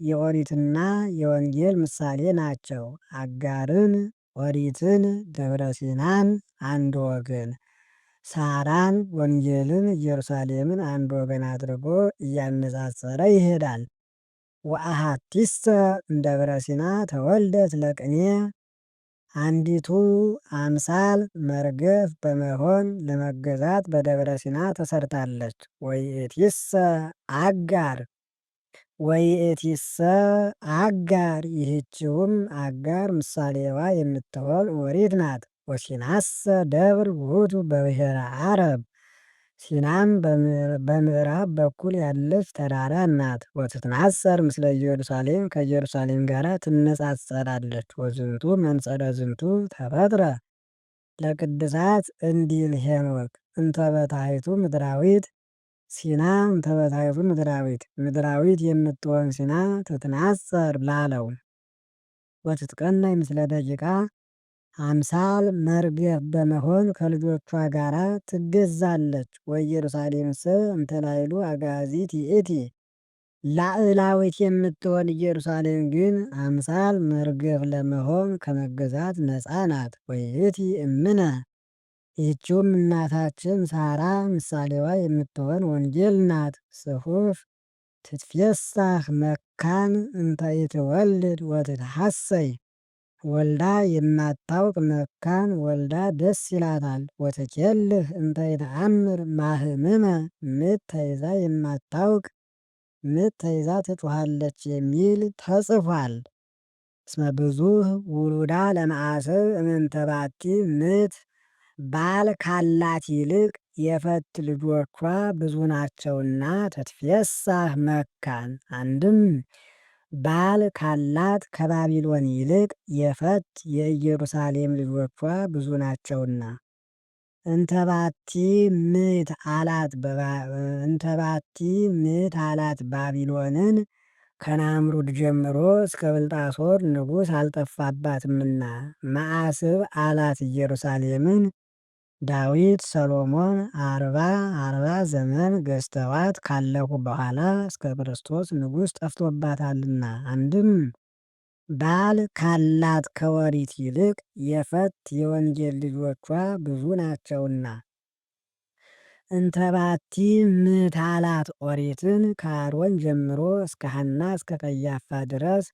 የኦሪትና የወንጌል ምሳሌ ናቸው። አጋርን ኦሪትን ደብረ ሲናን አንድ ወገን፣ ሳራን ወንጌልን ኢየሩሳሌምን አንድ ወገን አድርጎ እያነጻጸረ ይሄዳል። ወአሐቲሰ እምደብረ ሲና ተወልደት ለቅኔ። አንዲቱ አምሳል መርገፍ በመሆን ለመገዛት በደብረ ሲና ተሰርታለች። ወይእቲሰ አጋር ይህችውም አጋር ምሳሌዋ የምትሆን ኦሪት ናት። ወሲናሰ ደብር ውእቱ በብሔረ አረብ። ሲናም በምዕራብ በኩል ያለች ተራራ ናት። ወትትናጸር ምስለ ኢየሩሳሌም ከኢየሩሳሌም ጋር ትነጻጸራለች። ወዝንቱ መንጸረ ዝንቱ ተፈጥረ ለቅድሳት እንዲል ሄኖክ እንተ በታሕቱ ምድራዊት ሲና እንተ በታሕቱ ምድራዊት ምድራዊት የምትሆን ሲና ትትናጸር ላለው ወትትቀናይ ምስለ ደቂቃ አምሳል መርገፍ በመሆን ከልጆቿ ጋር ትገዛለች። ወኢየሩሳሌምሰ እንተ ላዕሉ አጋዚት ይእቲ ላዕላዊት የምትሆን ኢየሩሳሌም ግን አምሳል መርገፍ ለመሆን ከመገዛት ነፃ ናት። ወይእቲ እምነ ይህችውም እናታችን ሳራ ምሳሌዋ የምትሆን ወንጌል ናት። ጽሑፍ ትትፌሳህ መካን እንተ ይትወልድ ወትትሐሰይ ወልዳ የማታውቅ መካን ወልዳ ደስ ይላታል። ወትኬልህ እንተ ይተአምር ማህምመ ምጥ ተይዛ የማታውቅ ምጥ ተይዛ ትጮኻለች የሚል ተጽፏል። እስመ ብዙኅ ውሉዳ ለመዓስብ እምንተ ባቲ ምት ባል ካላት ይልቅ የፈት ልጆቿ ብዙ ናቸውና ትትፌሳህ መካን። አንድም ባል ካላት ከባቢሎን ይልቅ የፈት የኢየሩሳሌም ልጆቿ ብዙ ናቸውና። እንተባቲ ምት አላት ባቢሎንን ከናምሩድ ጀምሮ እስከ ብልጣሶር ንጉሥ አልጠፋባትምና። መዓስብ አላት ኢየሩሳሌምን ዳዊት ሰሎሞን አርባ ዘመን ገዝተዋት ካለፉ በኋላ እስከ ክርስቶስ ንጉሥ ጠፍቶባታልና። አንድም ባል ካላት ከወሪት ይልቅ የፈት የወንጌል ልጆቿ ብዙ ናቸውና። እንተባቲ ምት አላት ኦሪትን ከአሮን ጀምሮ እስከ ሐና እስከ ቀያፋ ድረስ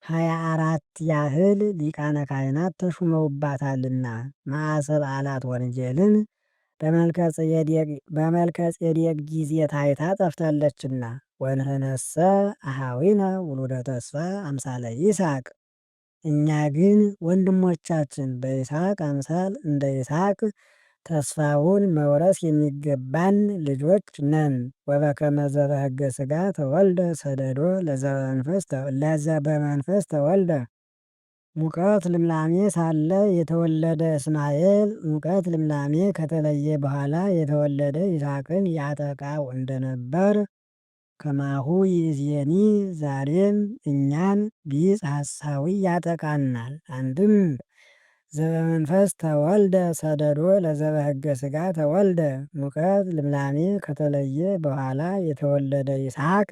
24 ያህል ሊቃነ ካህናት ተሹመውባታልና። መዓስብ አላት ወንጌልን በመልከ ጼዴቅ ጊዜ ታይታ ጠፍታለችና። ወንህነሰ አኀዊነ ውሉደ ተስፋ አምሳለ ይስሐቅ እኛ ግን ወንድሞቻችን በይስሐቅ አምሳል እንደ ይስሐቅ ተስፋውን መውረስ የሚገባን ልጆች ነን። ወበከመ ዘበሕገ ሥጋ ተወልደ ሰደዶ ለዘበመንፈስ ተወልደ ሙቀት ልምላሜ ሳለ የተወለደ እስማኤል ሙቀት ልምላሜ ከተለየ በኋላ የተወለደ ይስሐቅን ያጠቃው እንደነበር ከማሁ ይእዜኒ ዛሬም እኛን ቢጽ ሐሳዊ ያጠቃናል። አንድም ዘበመንፈስ ተወልደ ሰደዶ ለዘበሕገ ሥጋ ተወልደ ሙቀት ልምላሜ ከተለየ በኋላ የተወለደ ይስሐቅ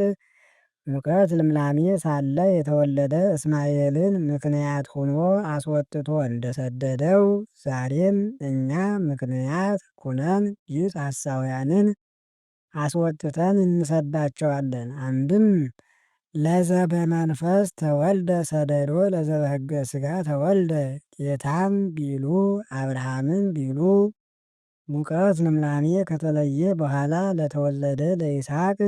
ሙቀት ልምላሜ ሳለ የተወለደ እስማኤልን ምክንያት ሆኖ አስወጥቶ እንደሰደደው ዛሬም እኛ ምክንያት ሁነን ቢጽ ሐሳውያንን አስወጥተን እንሰዳቸዋለን። አንድም ለዘበመንፈስ ተወልደ ሰደዶ ለዘበሕገ ሥጋ ተወልደ ጌታም ቢሉ አብርሃምን ቢሉ ሙቀት ልምላሜ ከተለየ በኋላ ለተወለደ ለይስሐቅ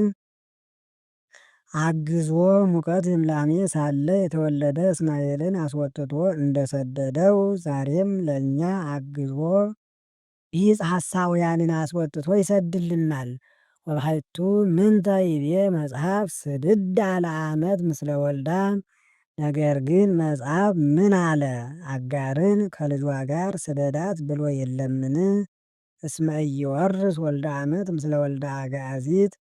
አግዞ ሙቀት ልምላሜ ሳለ የተወለደ እስማኤልን አስወጥቶ እንደሰደደው ዛሬም ለእኛ አግዞ ቢጽ ሐሳውያንን አስወጥቶ ይሰድልናል። ወባሕቱ ምንተ ይቤ መጽሐፍ ስድዳ ለዓመት ምስለ ወልዳ። ነገር ግን መጽሐፍ ምን አለ? አጋርን ከልጇ ጋር ስደዳት ብሎ የለምን? እስመ ኢይወርስ ወልደ ዓመት ምስለ ወልደ አጋዚት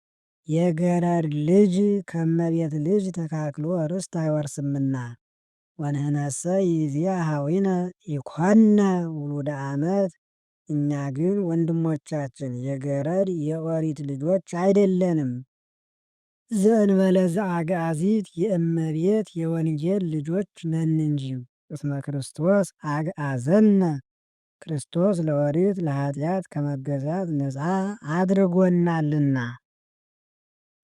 የገረድ ልጅ ከመቤት ልጅ ተካክሎ ርስት አይወርስምና። ወንህነሰ ይእዜ አኀዊነ ኢኮነ ውሉደ ዓመት እኛ ግን ወንድሞቻችን የገረድ የኦሪት ልጆች አይደለንም። ዘእንበለ ዘአግዓዚት የእመቤት የወንጌል ልጆች ነን እንጂ። እስመ ክርስቶስ አግዓዘነ ክርስቶስ ለኦሪት ለኃጢአት ከመገዛት ነፃ አድርጎናልና።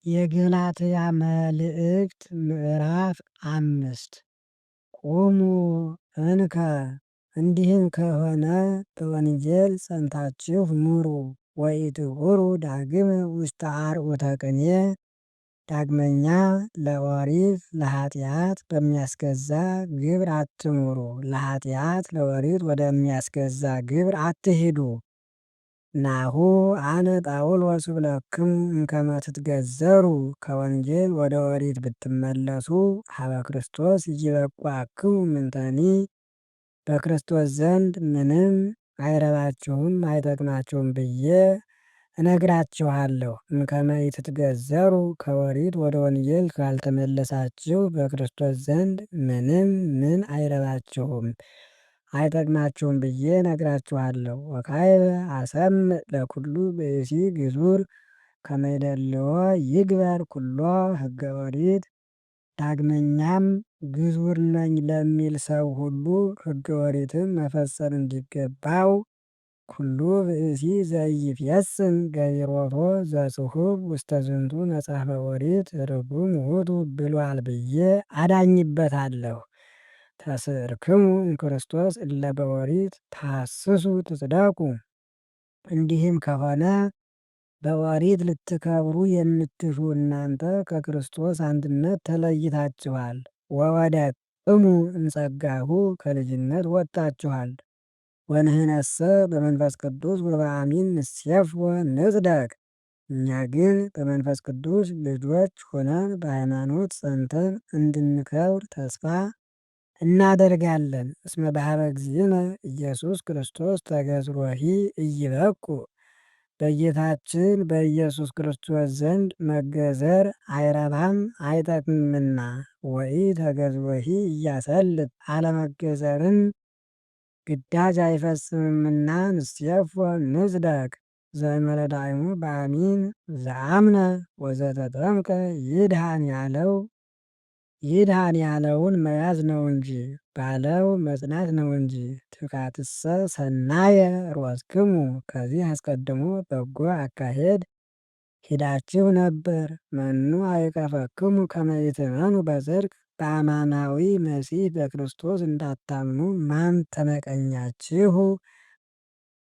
የገላትያ መልእክት ምዕራፍ 5 ቁሙ እንከ እንዲህም ከሆነ በወንጌል ጸንታችሁ ኑሩ። ወኢትሑሩ ዳግም ውስተ አርዑተ ቅኔ ዳግመኛ ለኦሪት ለኃጢአት በሚያስገዛ ግብር አትኑሩ። ለኃጢአት ለኦሪት ወደሚያስገዛ ግብር አትሂዱ። ናሁ አነ ጳውሎስ እብለክሙ እምከመ ትትገዘሩ ከወንጌል ወደ ኦሪት ብትመለሱ ሀበ ክርስቶስ ኢይበቁአክሙ ምንተኒ በክርስቶስ ዘንድ ምንም አይረባችሁም አይጠቅማችሁም ብዬ እነግራችኋለሁ። እምከመ ኢትትገዘሩ ከኦሪት ወደ ወንጌል ካልተመለሳችሁ በክርስቶስ ዘንድ ምን አይረባችሁም አይጠቅማችሁም ብዬ እነግራችኋለሁ። ወካዕበ አሰምዕ ለኩሉ ብእሲ ግዙር ከመ ይደልዎ ይግበር ኩሎ ሕገ ኦሪት። ዳግመኛም ግዙር ነኝ ለሚል ሰው ሁሉ ሕገ ኦሪትን መፈጸም እንዲገባው ኩሉ ብእሲ ዘኢይፌጽም ገቢሮቶ ዘጽሑፍ ውስተ ዝንቱ መጽሐፈ ኦሪት ርጉም ውእቱ ብሏል ብዬ አዳኝበታለሁ። ተስዕርክሙ እምክርስቶስ እለ በኦሪት ታስሱ ትጽደቁ። እንዲህም ከሆነ በኦሪት ልትከብሩ የምትሹ እናንተ ከክርስቶስ አንድነት ተለይታችኋል። ወወደቅሙ እምጸጋሁ ከልጅነት ወጥታችኋል። ወንህነሰ በመንፈስ ቅዱስ ወበአሚን ንሴፎ ንጽደቅ። እኛ ግን በመንፈስ ቅዱስ ልጆች ሆነን በሃይማኖት ጸንተን እንድንከብር ተስፋ እናደርጋለን። እስመ በኀበ እግዚእነ ኢየሱስ ክርስቶስ ተገዝሮሂ ኢይበቁ። በጌታችን በኢየሱስ ክርስቶስ ዘንድ መገዘር አይረባም አይጠቅምምና። ወኢተገዝሮሂ ኢያሰልጥ አለመገዘርን ግዳጅ አይፈጽምምና። ንሴፎ ንጽደቅ ዘእንበለ ዳዕሙ በአሚን ዘአምነ ወዘተጠምቀ ይድኃን ያለውን መያዝ ነው እንጂ ባለው መጽናት ነው እንጂ። ትካትሰ ሰናየ ሮጽክሙ ከዚህ አስቀድሞ በጎ አካሄድ ሂዳችሁ ነበር። መኑ አይቀፈክሙ ከመ ይትመኑ በጽድቅ በአማናዊ መሲሕ በክርስቶስ እንዳታምኑ ማን ተመቀኛችሁ?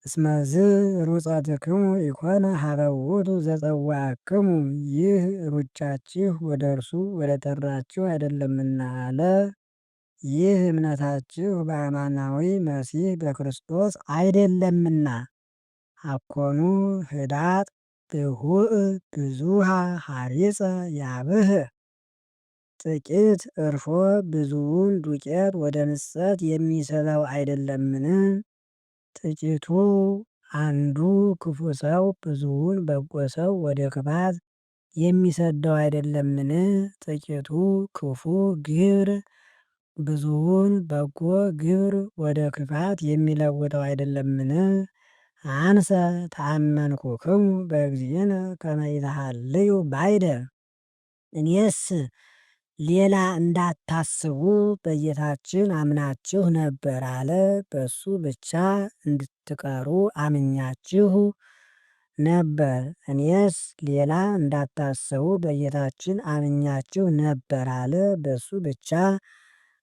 እስመዝ ሩጸትክሙ ኢኮነ ሀበ ውእቱ ዘጸዋዕክሙ። ይህ ሩጫችሁ ወደ እርሱ ወደ ጠራችሁ አይደለምና አለ። ይህ እምነታችሁ በአማናዊ መሲሕ በክርስቶስ አይደለምና። አኮኑ ህዳጥ ብሁእ ብዙሃ ሐሪፀ ያብህ። ጥቂት እርሾ ብዙውን ዱቄት ወደ ምጸት የሚስበው አይደለምን? ጥቂቱ አንዱ ክፉ ሰው ብዙውን በጎ ሰው ወደ ክፋት የሚሰደው አይደለምን? ጥቂቱ ክፉ ግብር ብዙውን በጎ ግብር ወደ ክፋት የሚለውጠው አይደለምን? አንሰ ተአመንኩክሙ በእግዚእነ ከመ ይትሐልዩ ባይደ። እኔስ ሌላ እንዳታስቡ በጌታችን አምናችሁ ነበር አለ። በሱ ብቻ እንድትቀሩ አምኛችሁ ነበር። እኔስ ሌላ እንዳታስቡ በጌታችን አምኛችሁ ነበር አለ። በሱ ብቻ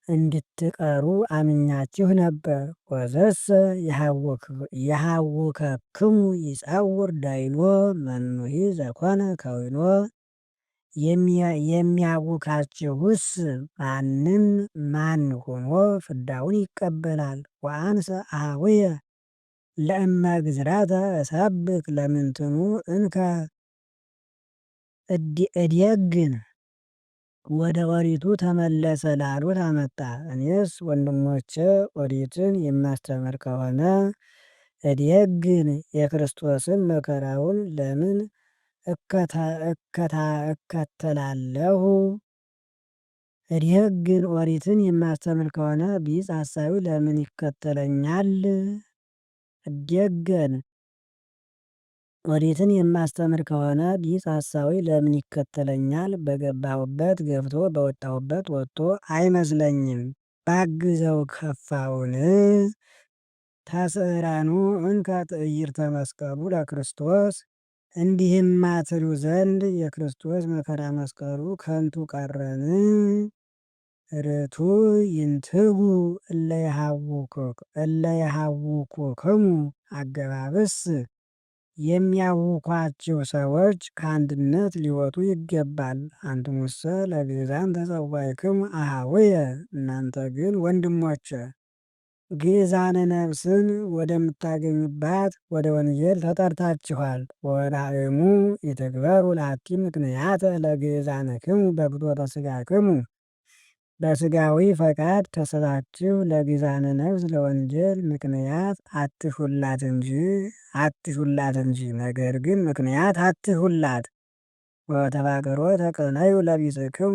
እንድትቀሩ አምኛችሁ ነበር። ወዘሰ የሐውከክሙ ይጸውር ዳይኖ መኑሂ ዘኮነ ከዊኖ። የሚያውካችሁስ ማንም ማን ሆኖ ፍዳውን ይቀበላል። ወአንሰ አኀውየ ለእመ ግዝረተ እሰብክ ለምንትኑ እንከ እዴግን። ወደ ኦሪቱ ተመለሰ ላሉት አመጣ። እኔስ ወንድሞቼ ኦሪትን የማስተምር ከሆነ እዴግን የክርስቶስን መከራውን ለምን እከተላለሁ? እዴግን ኦሪትን የማስተምር ከሆነ ቢጽ ሐሳዊ ለምን ይከተለኛል? እዴገን ኦሪትን የማስተምር ከሆነ ቢጽ ሐሳዊ ለምን ይከተለኛል? በገባሁበት ገብቶ በወጣሁበት ወጥቶ አይመስለኝም። ባግዘው ከፋውን። ተስዕረኑ እንከ ትዕይርተ መስቀሉ ለክርስቶስ። እንዲህማ ትሉ ዘንድ የክርስቶስ መከራ መስቀሉ ከንቱ ቀረን? ርቱዕ ይንትጉ እለ ይሐውኩክሙ። አገባብስ የሚያውኳችሁ ሰዎች ከአንድነት ሊወጡ ይገባል። አንትሙሰ ለግእዛን ተጸዋዕክሙ አኀውየ። እናንተ ግን ወንድሞቼ ግእዛነ ነፍስን ወደምታገኙባት ወደ ወንጌል ተጠርታችኋል። ወራእሙ ይትግበሩ ላቲ ምክንያተ ለግእዛንክሙ በፍትወተ ሥጋክሙ። በሥጋዊ ፈቃድ ተስባችሁ ለግእዛነ ነፍስ ለወንጌል ምክንያት አትሹላት እንጂ ነገር ግን ምክንያት አትሁላት። ወተፋቀሮ ተቀነዩ ለቢጽክሙ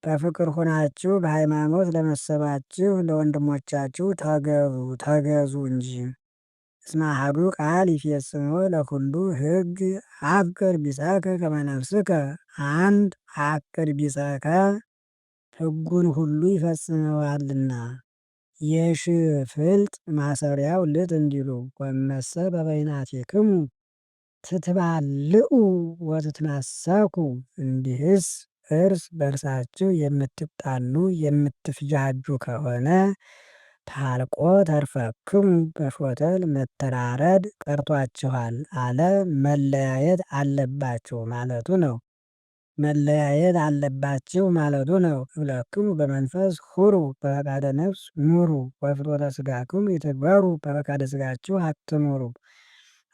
በፍቅር ሆናችሁ በሃይማኖት ለመሰባችሁ ለወንድሞቻችሁ ተገዙ እንጂ። እስመ አሐዱ ቃል ይፌጽሞ ለኩሉ ሕግ አፍቅር ቢጸከ ከመ ነፍስከ። አንድ አፍቅር ቢጸከ ሕጉን ሁሉ ይፈጽመዋልና። የሽ ፍልጥ ማሰሪያው ልጥ እንዲሉ ወመሰ በበይናቲክሙ ትትባልዑ ወትትናሰኩ። እንዲህስ እርስ በርሳችሁ የምትጣሉ የምትፍጃጁ ከሆነ ታልቆ ተርፈክሙ በሾተል መተራረድ ቀርቷችኋል አለ። መለያየት አለባችሁ ማለቱ ነው። መለያየት አለባችሁ ማለቱ ነው። እብለክሙ በመንፈስ ሁሩ በፈቃደ ነፍስ ኑሩ ወፍትወተ ሥጋክሙ ይትግበሩ። በፈቃደ ሥጋችሁ አትኑሩ።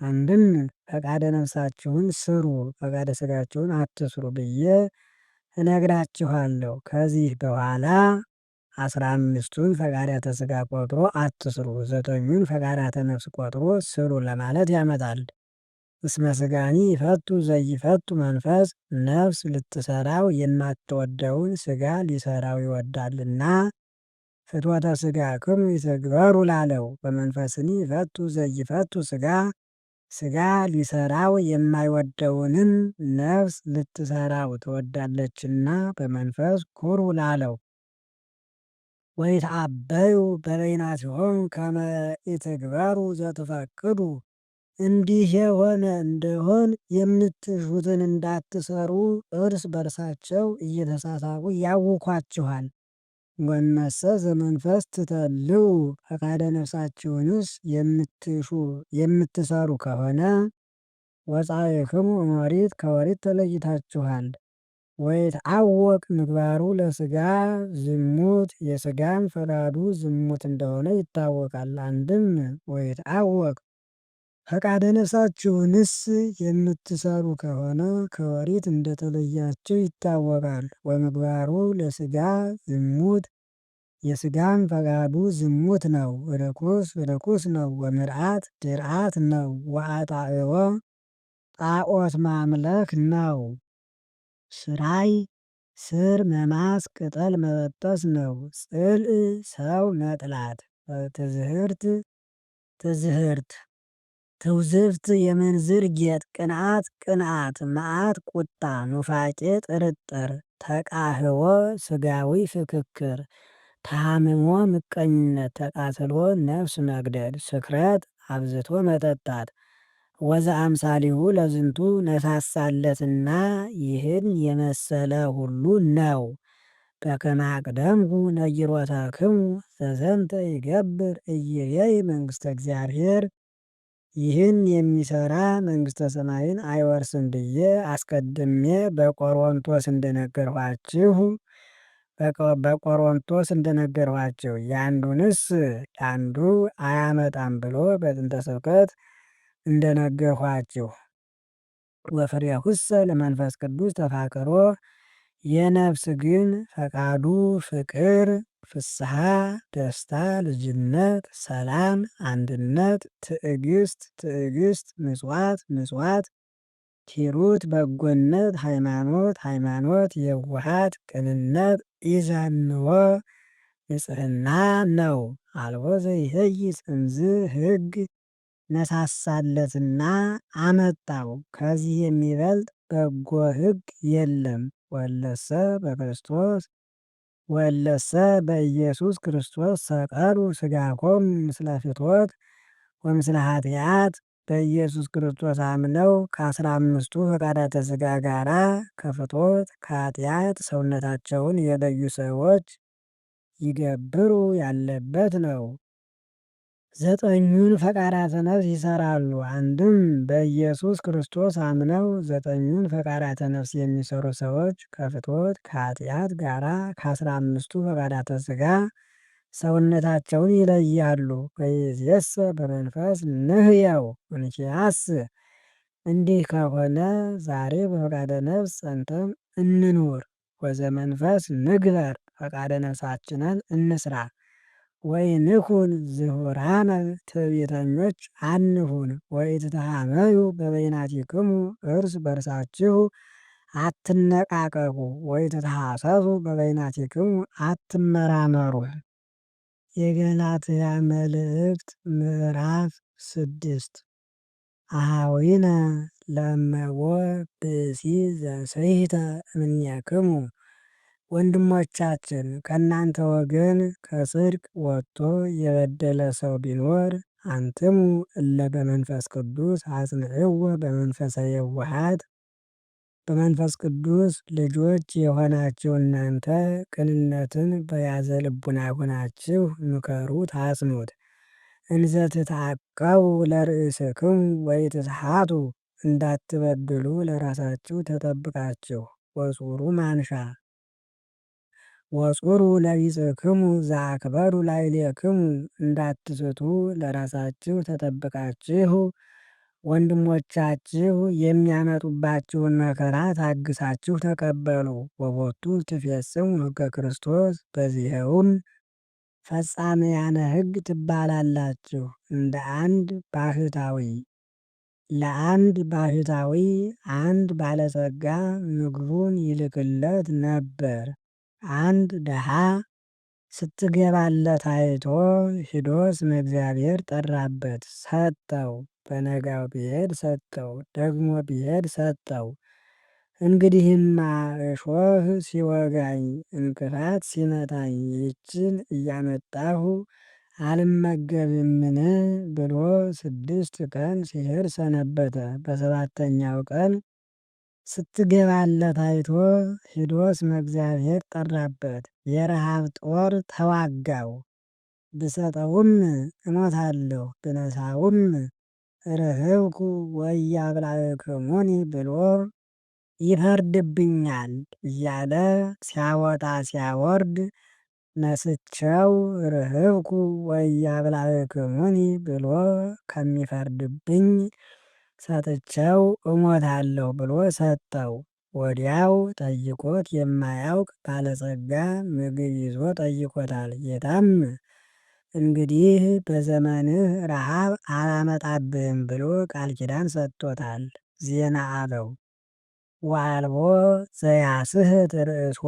አንድም ፈቃደ ነፍሳችሁን ስሩ ፈቃደ ሥጋችሁን አትስሩ ብዬ እነግራችኋለሁ። ከዚህ በኋላ 15ቱን ፈቃዳተ ሥጋ ቆጥሮ አትስሩ፣ 9ኙን ፈቃዳተ ነፍስ ቆጥሮ ስሩ ለማለት ያመጣል። እስመ ሥጋኒ ይፈቱ ዘይፈቱ መንፈስ። ነፍስ ልትሰራው የማትወደውን ሥጋ ሊሰራው ይወዳልና ፍትወተ ሥጋክሙ ይትግበሩ ላለው። በመንፈስኒ ይፈቱ ዘይፈቱ ሥጋ ሊሰራው የማይወደውንም ነፍስ ልትሰራው ትወዳለችና በመንፈስ ኩሩ ላለው። ወይትአበዩ በበይናቲሆሙ ከመ ኢትግበሩ ዘትፈቅዱ። እንዲህ የሆነ እንደሆን የምትሹትን እንዳትሰሩ እርስ በርሳቸው እየተሳሳቁ ያውኳችኋል። ወመሰ ዘመንፈስ ትተልው። ፈቃደ ነፍሳችሁንስ የምትሰሩ ከሆነ ወጻእክሙ እምኦሪት ከኦሪት ተለይታችኋል። ወይትዐወቅ ምግባሩ ለሥጋ ዝሙት። የሥጋም ፈቃዱ ዝሙት እንደሆነ ይታወቃል። አንድም ወይትዐወቅ ፈቃደ ነፍሳችሁንስ የምትሰሩ ከሆነ ከኦሪት እንደተለያችሁ ይታወቃል። ወምግባሩ ለሥጋ ዝሙት የሥጋም ፈቃዱ ዝሙት ነው፣ ርኩስ ነው። ወምርአት ድርአት ነው። ወአጣዕቦ ጣዖት ማምለክ ነው። ስራይ ስር መማስ ቅጠል መበጠስ ነው። ጽልእ ሰው መጥላት። ትዝህርት ትውዝፍት የምንዝር ጌጥ። ቅንዓት መዓት ቁጣ። ኑፋቄ ጥርጥር። ተቃህቦ ሥጋዊ ፍክክር። ታምሞ ምቀኝነት። ተቃትሎ ነፍስ መግደል። ስክረት አብዝቶ መጠጣት። ወዘ አምሳሊሁ ለዝንቱ ነሳሳለትና ይህን የመሰለ ሁሉ ነው። በከመ አቅደምኩ ነጊሮተክሙ ዘዘንተ ይገብር ኢይሬይ መንግሥተ እግዚአብሔር። ይህን የሚሰራ መንግሥተ ሰማይን አይወርስም ብዬ አስቀድሜ በቆሮንቶስ እንደነገርኋቸው ያንዱንስ ለአንዱ አያመጣም ብሎ በጥንተ ስብከት እንደነገርኋችሁ። ወፍሬሁሰ ለመንፈስ ቅዱስ ተፋቅሮ። የነፍስ ግን ፈቃዱ ፍቅር፣ ፍስሐ፣ ደስታ፣ ልጅነት፣ ሰላም፣ አንድነት፣ ትዕግስት፣ ምጽዋት፣ ቲሩት፣ በጎነት፣ ሃይማኖት፣ የዋሃት፣ ቅንነት፣ ኢዘንዎ ንጽሕና ነው። አልቦ ዘይሄይስ እምዝ ሕግ ነሳሳለትና አመጣው። ከዚህ የሚበልጥ በጎ ሕግ የለም። ወለሰ በኢየሱስ ክርስቶስ ሰቀሉ ሥጋኮም ምስለ ፍትወት ወምስለ ኃጢአት። በኢየሱስ ክርስቶስ አምነው ከ15ቱ ፈቃዳተ ሥጋ ጋራ ከፍትወት ከኃጢአት ሰውነታቸውን የለዩ ሰዎች ይገብሩ ያለበት ነው። 9ኙን ፈቃዳተ ነፍስ ይሰራሉ። አንድም በኢየሱስ ክርስቶስ አምነው 9ኙን ፈቃዳተ ነፍስ የሚሰሩ ሰዎች ከፍትወት ከኃጢአት ጋራ ከ15ቱ ፈቃዳተ ሥጋ ሰውነታቸውን ይለያሉ። ወይእዜሰ በመንፈስ ንሕየው እንኪያስ እንዲህ ከሆነ ዛሬ በፈቃደ ነፍስ ጸንተን እንኑር። ወዘመንፈስ ንግበር ፈቃደ ነፍሳችንን እንስራ። ወይንኩን ዝሁራነ ትዕቢተኞች አንሁን። ወኢትተሃመዩ በበይናቲክሙ እርስ በርሳችሁ አትነቃቀቁ። ወኢትትሐሰሱ በበይናቲክሙ አትመራመሩ። የገላትያ መልእክት ምዕራፍ 6 አኀዊነ ለእመቦ ብእሲ ዘስሕተ እምኔክሙ። ወንድሞቻችን ከእናንተ ወገን ከጽድቅ ወጥቶ የበደለ ሰው ቢኖር አንትሙ እለ በመንፈስ ቅዱስ አጽንዕዎ በመንፈሰ የውሃት። በመንፈስ ቅዱስ ልጆች የሆናችሁ እናንተ ቅንነትን በያዘ ልቡና ሆናችሁ ምከሩት፣ አጽኑት። እንዘ ትትዐቀቡ ለርእስክሙ ወኢትስሓቱ፣ እንዳትበድሉ ለራሳችሁ ተጠብቃችሁ። ወጹሩ ማንሻ ወጹሩ ለቢጽክሙ ዘአክበሩ ላዕሌክሙ፣ እንዳትስቱ ለራሳችሁ ተጠብቃችሁ ወንድሞቻችሁ የሚያመጡባችሁን መከራ ታግሳችሁ ተቀበሉ። ወቦቱ ትፌጽሙ ሕገ ክርስቶስ፣ በዚህውም ፈጻምያነ ሕግ ትባላላችሁ። እንደ አንድ ባሕታዊ ለአንድ ባሕታዊ አንድ ባለጸጋ ምግቡን ይልክለት ነበር። አንድ ድሃ ስትገባለት አይቶ ሂዶ ስመ እግዚአብሔር ጠራበት፣ ሰጠው። በነጋው ቢሄድ ሰጠው፣ ደግሞ ቢሄድ ሰጠው። እንግዲህማ እሾህ ሲወጋኝ እንቅፋት ሲመታኝ ይችን እያመጣሁ አልመገብምን ብሎ 6 ቀን ሲሄድ ሰነበተ። በሰባተኛው ቀን ስትገባለት አይቶ ሂዶ ስመ እግዚአብሔር ጠራበት። የረሃብ ጦር ተዋጋው። ብሰጠውም እሞታለሁ፣ ብነሳውም ርህብኩ ወኢያብላዕክሙኒ ብሎ ይፈርድብኛል እያለ ሲያወጣ ሲያወርድ ነስቸው ርህብኩ ወኢያብላዕክሙኒ ብሎ ከሚፈርድብኝ ሰጥቸው እሞታለሁ ብሎ ሰጠው። ወዲያው ጠይቆት የማያውቅ ባለጸጋ ምግብ ይዞ ጠይቆታል። ጌታም እንግዲህ በዘመንህ ረሃብ አላመጣብህም ብሎ ቃል ኪዳን ሰጥቶታል። ዜና አበው ወአልቦ ዘያስሕት ርእሶ፣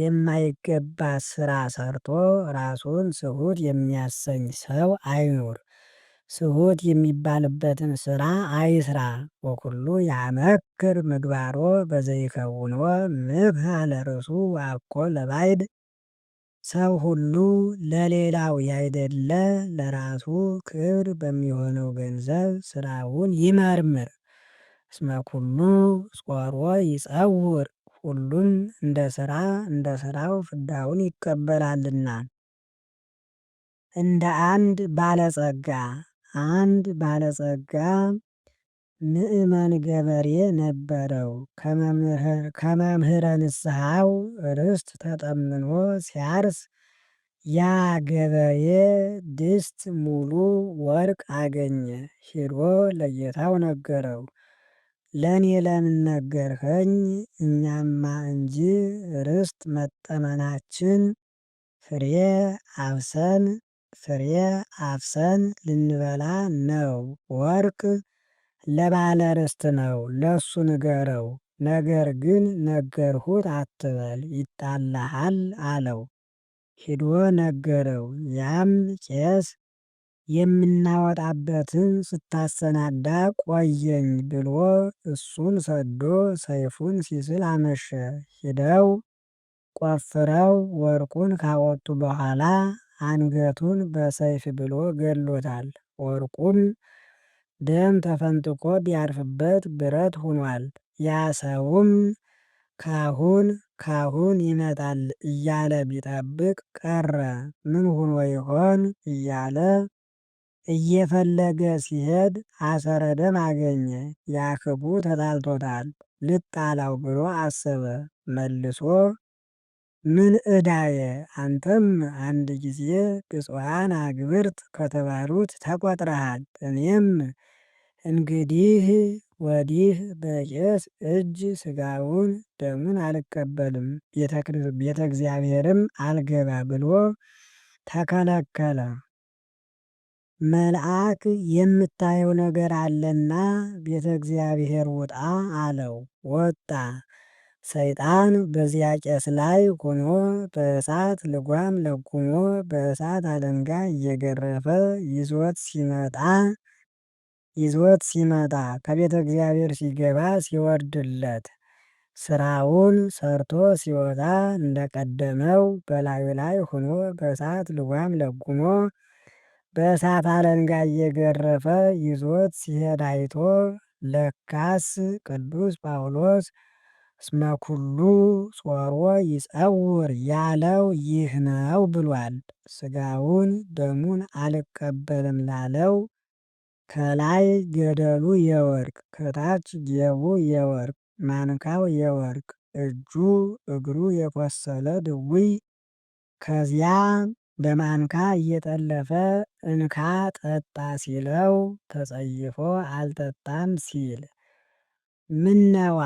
የማይገባ ስራ ሰርቶ ራሱን ስሁት የሚያሰኝ ሰው አይኑር። ስሁት የሚባልበትን ስራ አይስራ። ወኩሉ ያመክር ምግባሮ በዘይከውንዎ ምክሐ ለርእሱ ወአኮ ለባዕድ። ሰው ሁሉ ለሌላው ያይደለ ለራሱ ክብር በሚሆነው ገንዘብ ስራውን ይመርምር። እስመ ኩሉ ጾሮ ይጸውር፣ ሁሉም እንደ ስራው ፍዳውን ይቀበላልና። እንደ አንድ ባለጸጋ ምእመን ገበሬ ነበረው። ከመምህረ ንስሐው ርስት ተጠምኖ ሲያርስ ያ ገበሬ ድስት ሙሉ ወርቅ አገኘ። ሂዶ ለጌታው ነገረው። ለእኔ ለምን ነገርኸኝ? እኛማ እንጂ ርስት መጠመናችን ፍሬ አፍሰን ልንበላ ነው። ወርቅ ለባለ ርስት ነው፣ ለሱ ንገረው። ነገር ግን ነገርሁት አትበል ይጣላሃል አለው። ሂዶ ነገረው። ያም ቄስ የምናወጣበትን ስታሰናዳ ቆየኝ ብሎ እሱን ሰዶ ሰይፉን ሲስል አመሸ። ሂደው ቆፍረው ወርቁን ካወጡ በኋላ አንገቱን በሰይፍ ብሎ ገድሎታል። ወርቁም ደም ተፈንጥቆ ቢያርፍበት ብረት ሆኗል። ያ ሰውም ካሁን ይመጣል እያለ ቢጠብቅ ቀረ። ምን ሆኖ ይሆን እያለ እየፈለገ ሲሄድ አሰረ ደም አገኘ። ያ ክቡ ተጣልቶታል። ልጣላው ብሎ አሰበ። መልሶ ምን ዕዳየ አንተም አንድ ጊዜ ብፁዓን አግብርት ከተባሉት ተቆጥረሃል። እኔም እንግዲህ ወዲህ በቄስ እጅ ሥጋውን ደሙን አልቀበልም ቤተ እግዚአብሔርም አልገባ ብሎ ተከለከለ። መልአክ የምታየው ነገር አለና ቤተ እግዚአብሔር ውጣ አለው። ወጣ። ሰይጣን በዚያ ቄስ ላይ ሆኖ በእሳት ልጓም ለጉሞ በእሳት አለንጋ እየገረፈ ይዞት ሲመጣ ከቤተ እግዚአብሔር ሲገባ ሲወርድለት ስራውን ሰርቶ ሲወጣ እንደቀደመው በላዩ ላይ ሆኖ በእሳት ልጓም ለጉሞ በእሳት አለንጋ እየገረፈ ይዞት ሲሄድ አይቶ ለካስ ቅዱስ ጳውሎስ እስመ ኩሉ ጾሮ ይጸውር ያለው ይህ ነው ብሏል። ሥጋውን ደሙን አልቀበልም ላለው ከላይ ገደሉ የወርቅ ከታች ጌቡ የወርቅ ማንካው የወርቅ እጁ እግሩ የቆሰለ ድውይ ከዚያ በማንካ እየጠለፈ እንካ ጠጣ ሲለው ተጸይፎ አልጠጣም ሲል ምነዋ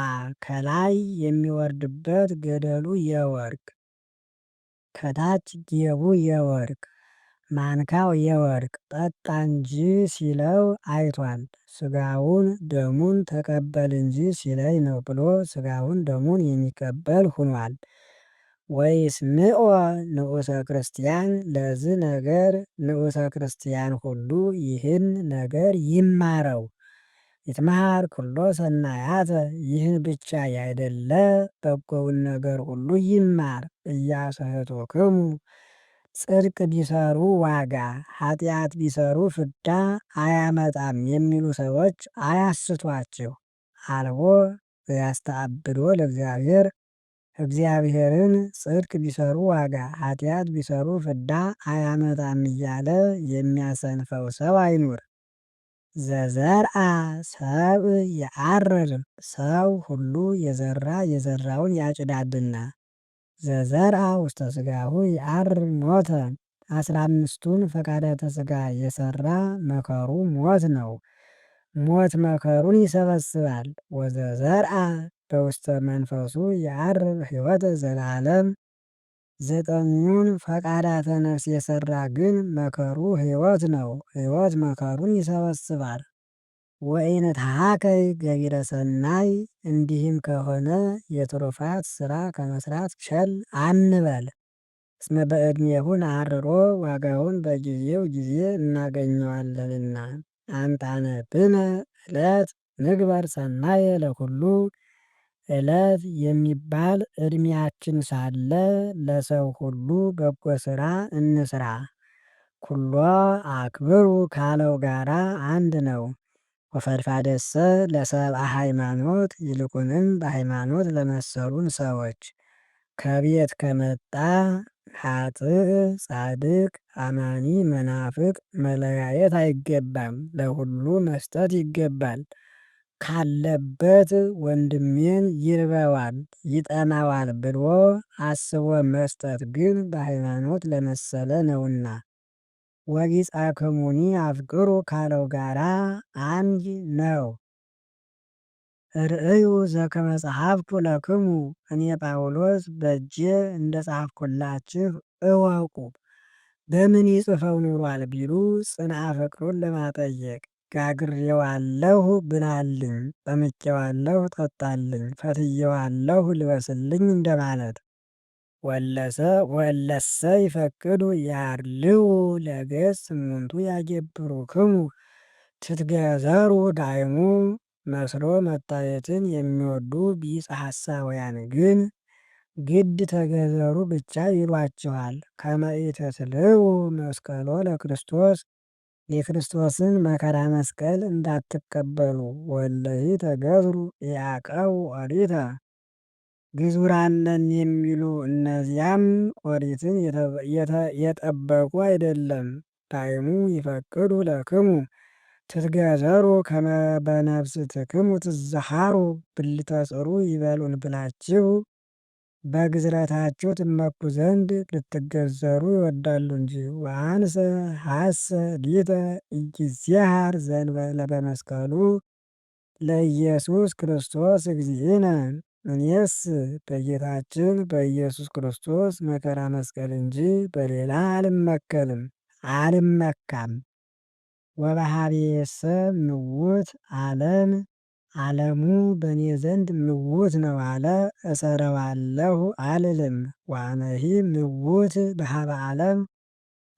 ከላይ የሚወርድበት ገደሉ የወርቅ ከታች ጌቡ የወርቅ ማንካው የወርቅ ጠጣ እንጂ ሲለው አይቷል። ሥጋውን ደሙን ተቀበል እንጂ ሲለኝ ነው ብሎ ሥጋውን ደሙን የሚቀበል ሁኗል። ወይስምዖ ንዑሰ ክርስቲያን ለዚህ ነገር ንዑሰ ክርስቲያን ሁሉ ይህን ነገር ይማረው። ይትመሃር ኩሎ ሰናያተ ይህን ብቻ ያይደለ በጎውን ነገር ሁሉ ይማር። ኢያስሕቱክሙ ጽድቅ ቢሰሩ ዋጋ ኃጢአት ቢሰሩ ፍዳ አያመጣም የሚሉ ሰዎች አያስቷችሁ። አልቦ ያስተአብዶ ለእግዚአብሔር እግዚአብሔርን ጽድቅ ቢሰሩ ዋጋ ኃጢአት ቢሰሩ ፍዳ አያመጣም እያለ የሚያሰንፈው ሰው አይኑር። ዘዘርአ ሰብ የዐርር ሰው ሁሉ የዘራውን ያጭዳልና። ዘዘርአ ውስተ ሥጋሁ የዐርር ሞተ 15ቱን ፈቃዳተ ሥጋ የሰራ መከሩ ሞት ነው። ሞት መከሩን ይሰበስባል። ወዘዘርአ በውስተ መንፈሱ የዐርር ሕይወተ ዘለዓለም 9ኙን ፈቃዳተ ነፍስ የሰራ ግን መከሩ ሕይወት ነው። ሕይወት መከሩን ይሰበስባል። ወኢንትሐከይ ገቢረ ሰናይ እንዲህም ከሆነ የትሩፋት ሥራ ከመስራት ቸል አንበል። እስመ በዕድሜሁ ነዐርሮ ዋጋውን በጊዜው ጊዜ እናገኘዋለንና። አምጣነ ብነ ዕለት ንግበር ሰናየ ለኩሉ ዕለት የሚባል ዕድሜያችን ሳለ ለሰው ሁሉ በጎ ሥራ እንስራ። ኩሎ አክብሩ ካለው ጋራ አንድ ነው። ወፈድፋደሰ ለሰብአ ሃይማኖት ይልቁንም በሃይማኖት ለመሰሉን ሰዎች ከቤት ከመጣ ኃጥእ ጻድቅ አማኒ መናፍቅ መለያየት አይገባም፣ ለሁሉ መስጠት ይገባል። ካለበት ወንድሜን ይርበዋል ይጠማዋል ብሎ አስቦ መስጠት ግን በሃይማኖት ለመሰለ ነውና። ወቢጻክሙኒ አፍቅሩ ካለው ጋራ አንድ ነው። ርእዩ ዘከመ ጸሐፍኩ ለክሙ እኔ ጳውሎስ በእጄ እንደ ጻፍኩላችሁ እወቁ። በምን ይጽፈው ኑሯል ቢሉ ጽንዐ ፍቅሩን ለማጠየቅ ጋግሬዋለሁ ብላልኝ፣ ጠምቄዋለሁ ጠጣልኝ፣ ፈትዬዋለሁ ልበስልኝ እንደማለት። ወለሰ ይፈቅዱ ያርልው ለገጽ እሙንቱ ያገብሩክሙ ትትገዘሩ ዳይሙ መስሎ መታየትን የሚወዱ ቢጸ ሐሳውያን ግን ግድ ተገዘሩ ብቻ ይሏችኋል። ከመ ኢትትልዉ መስቀሎ ለክርስቶስ የክርስቶስን መከራ መስቀል እንዳትቀበሉ። ወለሂ ተገዝሩ ያዕቀቡ ኦሪተ ግዙራን ነን የሚሉ እነዚያም ኦሪትን የጠበቁ አይደለም። ዳይሙ ይፈቅዱ ለክሙ ትትገዘሩ ከመ በነፍስትክሙ ትዘሃሩ ብልተ ጽሩ ይበሉን ብላችሁ በግዝረታችሁ ትመኩ ዘንድ ልትገዘሩ ይወዳሉ እንጂ። ወአንሰ ሀሰ ሊተ ኢይዝየሃር ዘእንበለ በመስቀሉ ለኢየሱስ ክርስቶስ እግዚእነ። እኔስ በጌታችን በኢየሱስ ክርስቶስ መከራ መስቀል እንጂ በሌላ አልመካም። ወበኀቤየሰ ምውት ዓለም ዓለሙ በእኔ ዘንድ ምውት ነው አለ። እሰረዋለሁ አልልም። ወአነሂ ምውት በኀበ ዓለም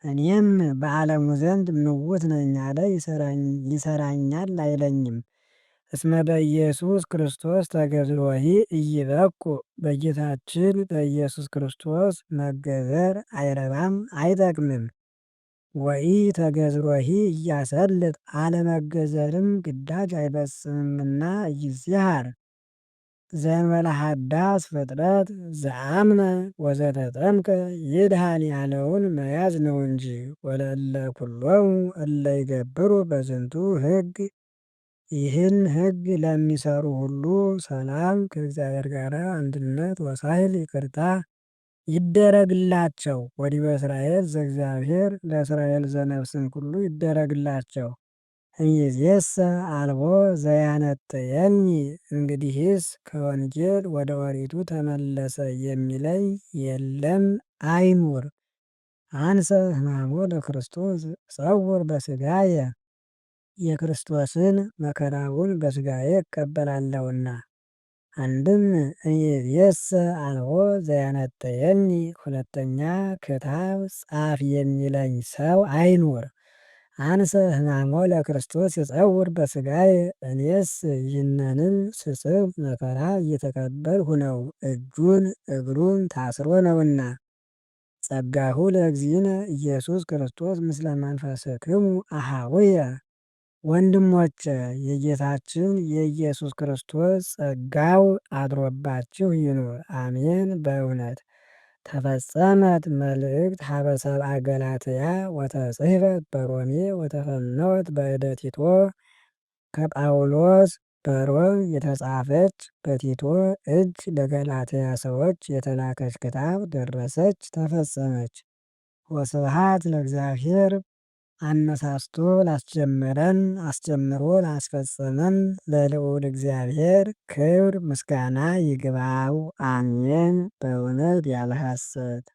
እኔም በዓለሙ ዘንድ ምውት ነኝ አለ። ይሰራኛል አይለኝም። እስመ በኢየሱስ ክርስቶስ ተገዝሮሂ ኢይበቁ። በጌታችን በኢየሱስ ክርስቶስ መገዘር አይረባም አይጠቅምም። ወኢ ተገዝሮሂ ኢያሰልጥ። አለመገዘርም ግዳጅ አይፈጽምምና ኢይዝየሃር ዘእንበለ ሀዳስ ፍጥረት ዘአምነ ወዘተጠምቀ ይድኃን ያለውን መያዝ ነው እንጂ። ወለእለ ኩሎሙ እለ ይገብሩ በዝንቱ ሕግ። ይህን ሕግ ለሚሰሩ ሁሉ ሰላም ከእግዚአብሔር ጋር አንድነት ወሳይል ይቅርታ ይደረግላቸው። ወዲበ እስራኤል ዘእግዚአብሔር ለእስራኤል ዘነፍስም ሁሉ ይደረግላቸው። እምይእዜሰ አልቦ ዘያነጥየኒ። እንግዲህስ ከወንጌል ወደ ኦሪቱ ተመለሰ የሚለኝ የለም አይኑር። አንሰ ሕማሞ ለክርስቶስ እጸውር በሥጋየ። የክርስቶስን መከራውን በሥጋዬ እቀበላለሁና። አንድም እምይእዜሰ አልቦ ዘያነጥየኒ። ሁለተኛ ክታብ ጻፍ የሚለኝ ሰው አይኑር። አንሰ ሕማሞ ለክርስቶስ እጸውር በሥጋየ። እኔስ ይህንንም ስጽፍ መከራ እየተቀበልሁ ነው፣ እጁን እግሩን ታስሮ ነውና። ጸጋሁ ለእግዚእነ ኢየሱስ ክርስቶስ ምስለ መንፈስክሙ አኀውየ። ወንድሞቼ የጌታችን የኢየሱስ ክርስቶስ ጸጋው አድሮባችሁ ይኑር፣ አሜን። በእውነት ተፈጸመት መልእክት ሀበ ሰብአ ገላትያ ወተጽሕፈት በሮሜ ወተፈነወት በእደ ቲቶ። ከጳውሎስ በሮም የተጻፈች በቲቶ እጅ ለገላትያ ሰዎች የተላከች ክታብ ደረሰች፣ ተፈጸመች። ወስብሐት ለእግዚአብሔር። አነሳስቶ ላስጀመረን አስጀምሮ ላስፈጸመን ለልዑል እግዚአብሔር ክብር ምስጋና ይግባው፣ አሜን። በእውነት ያለ ሐሰት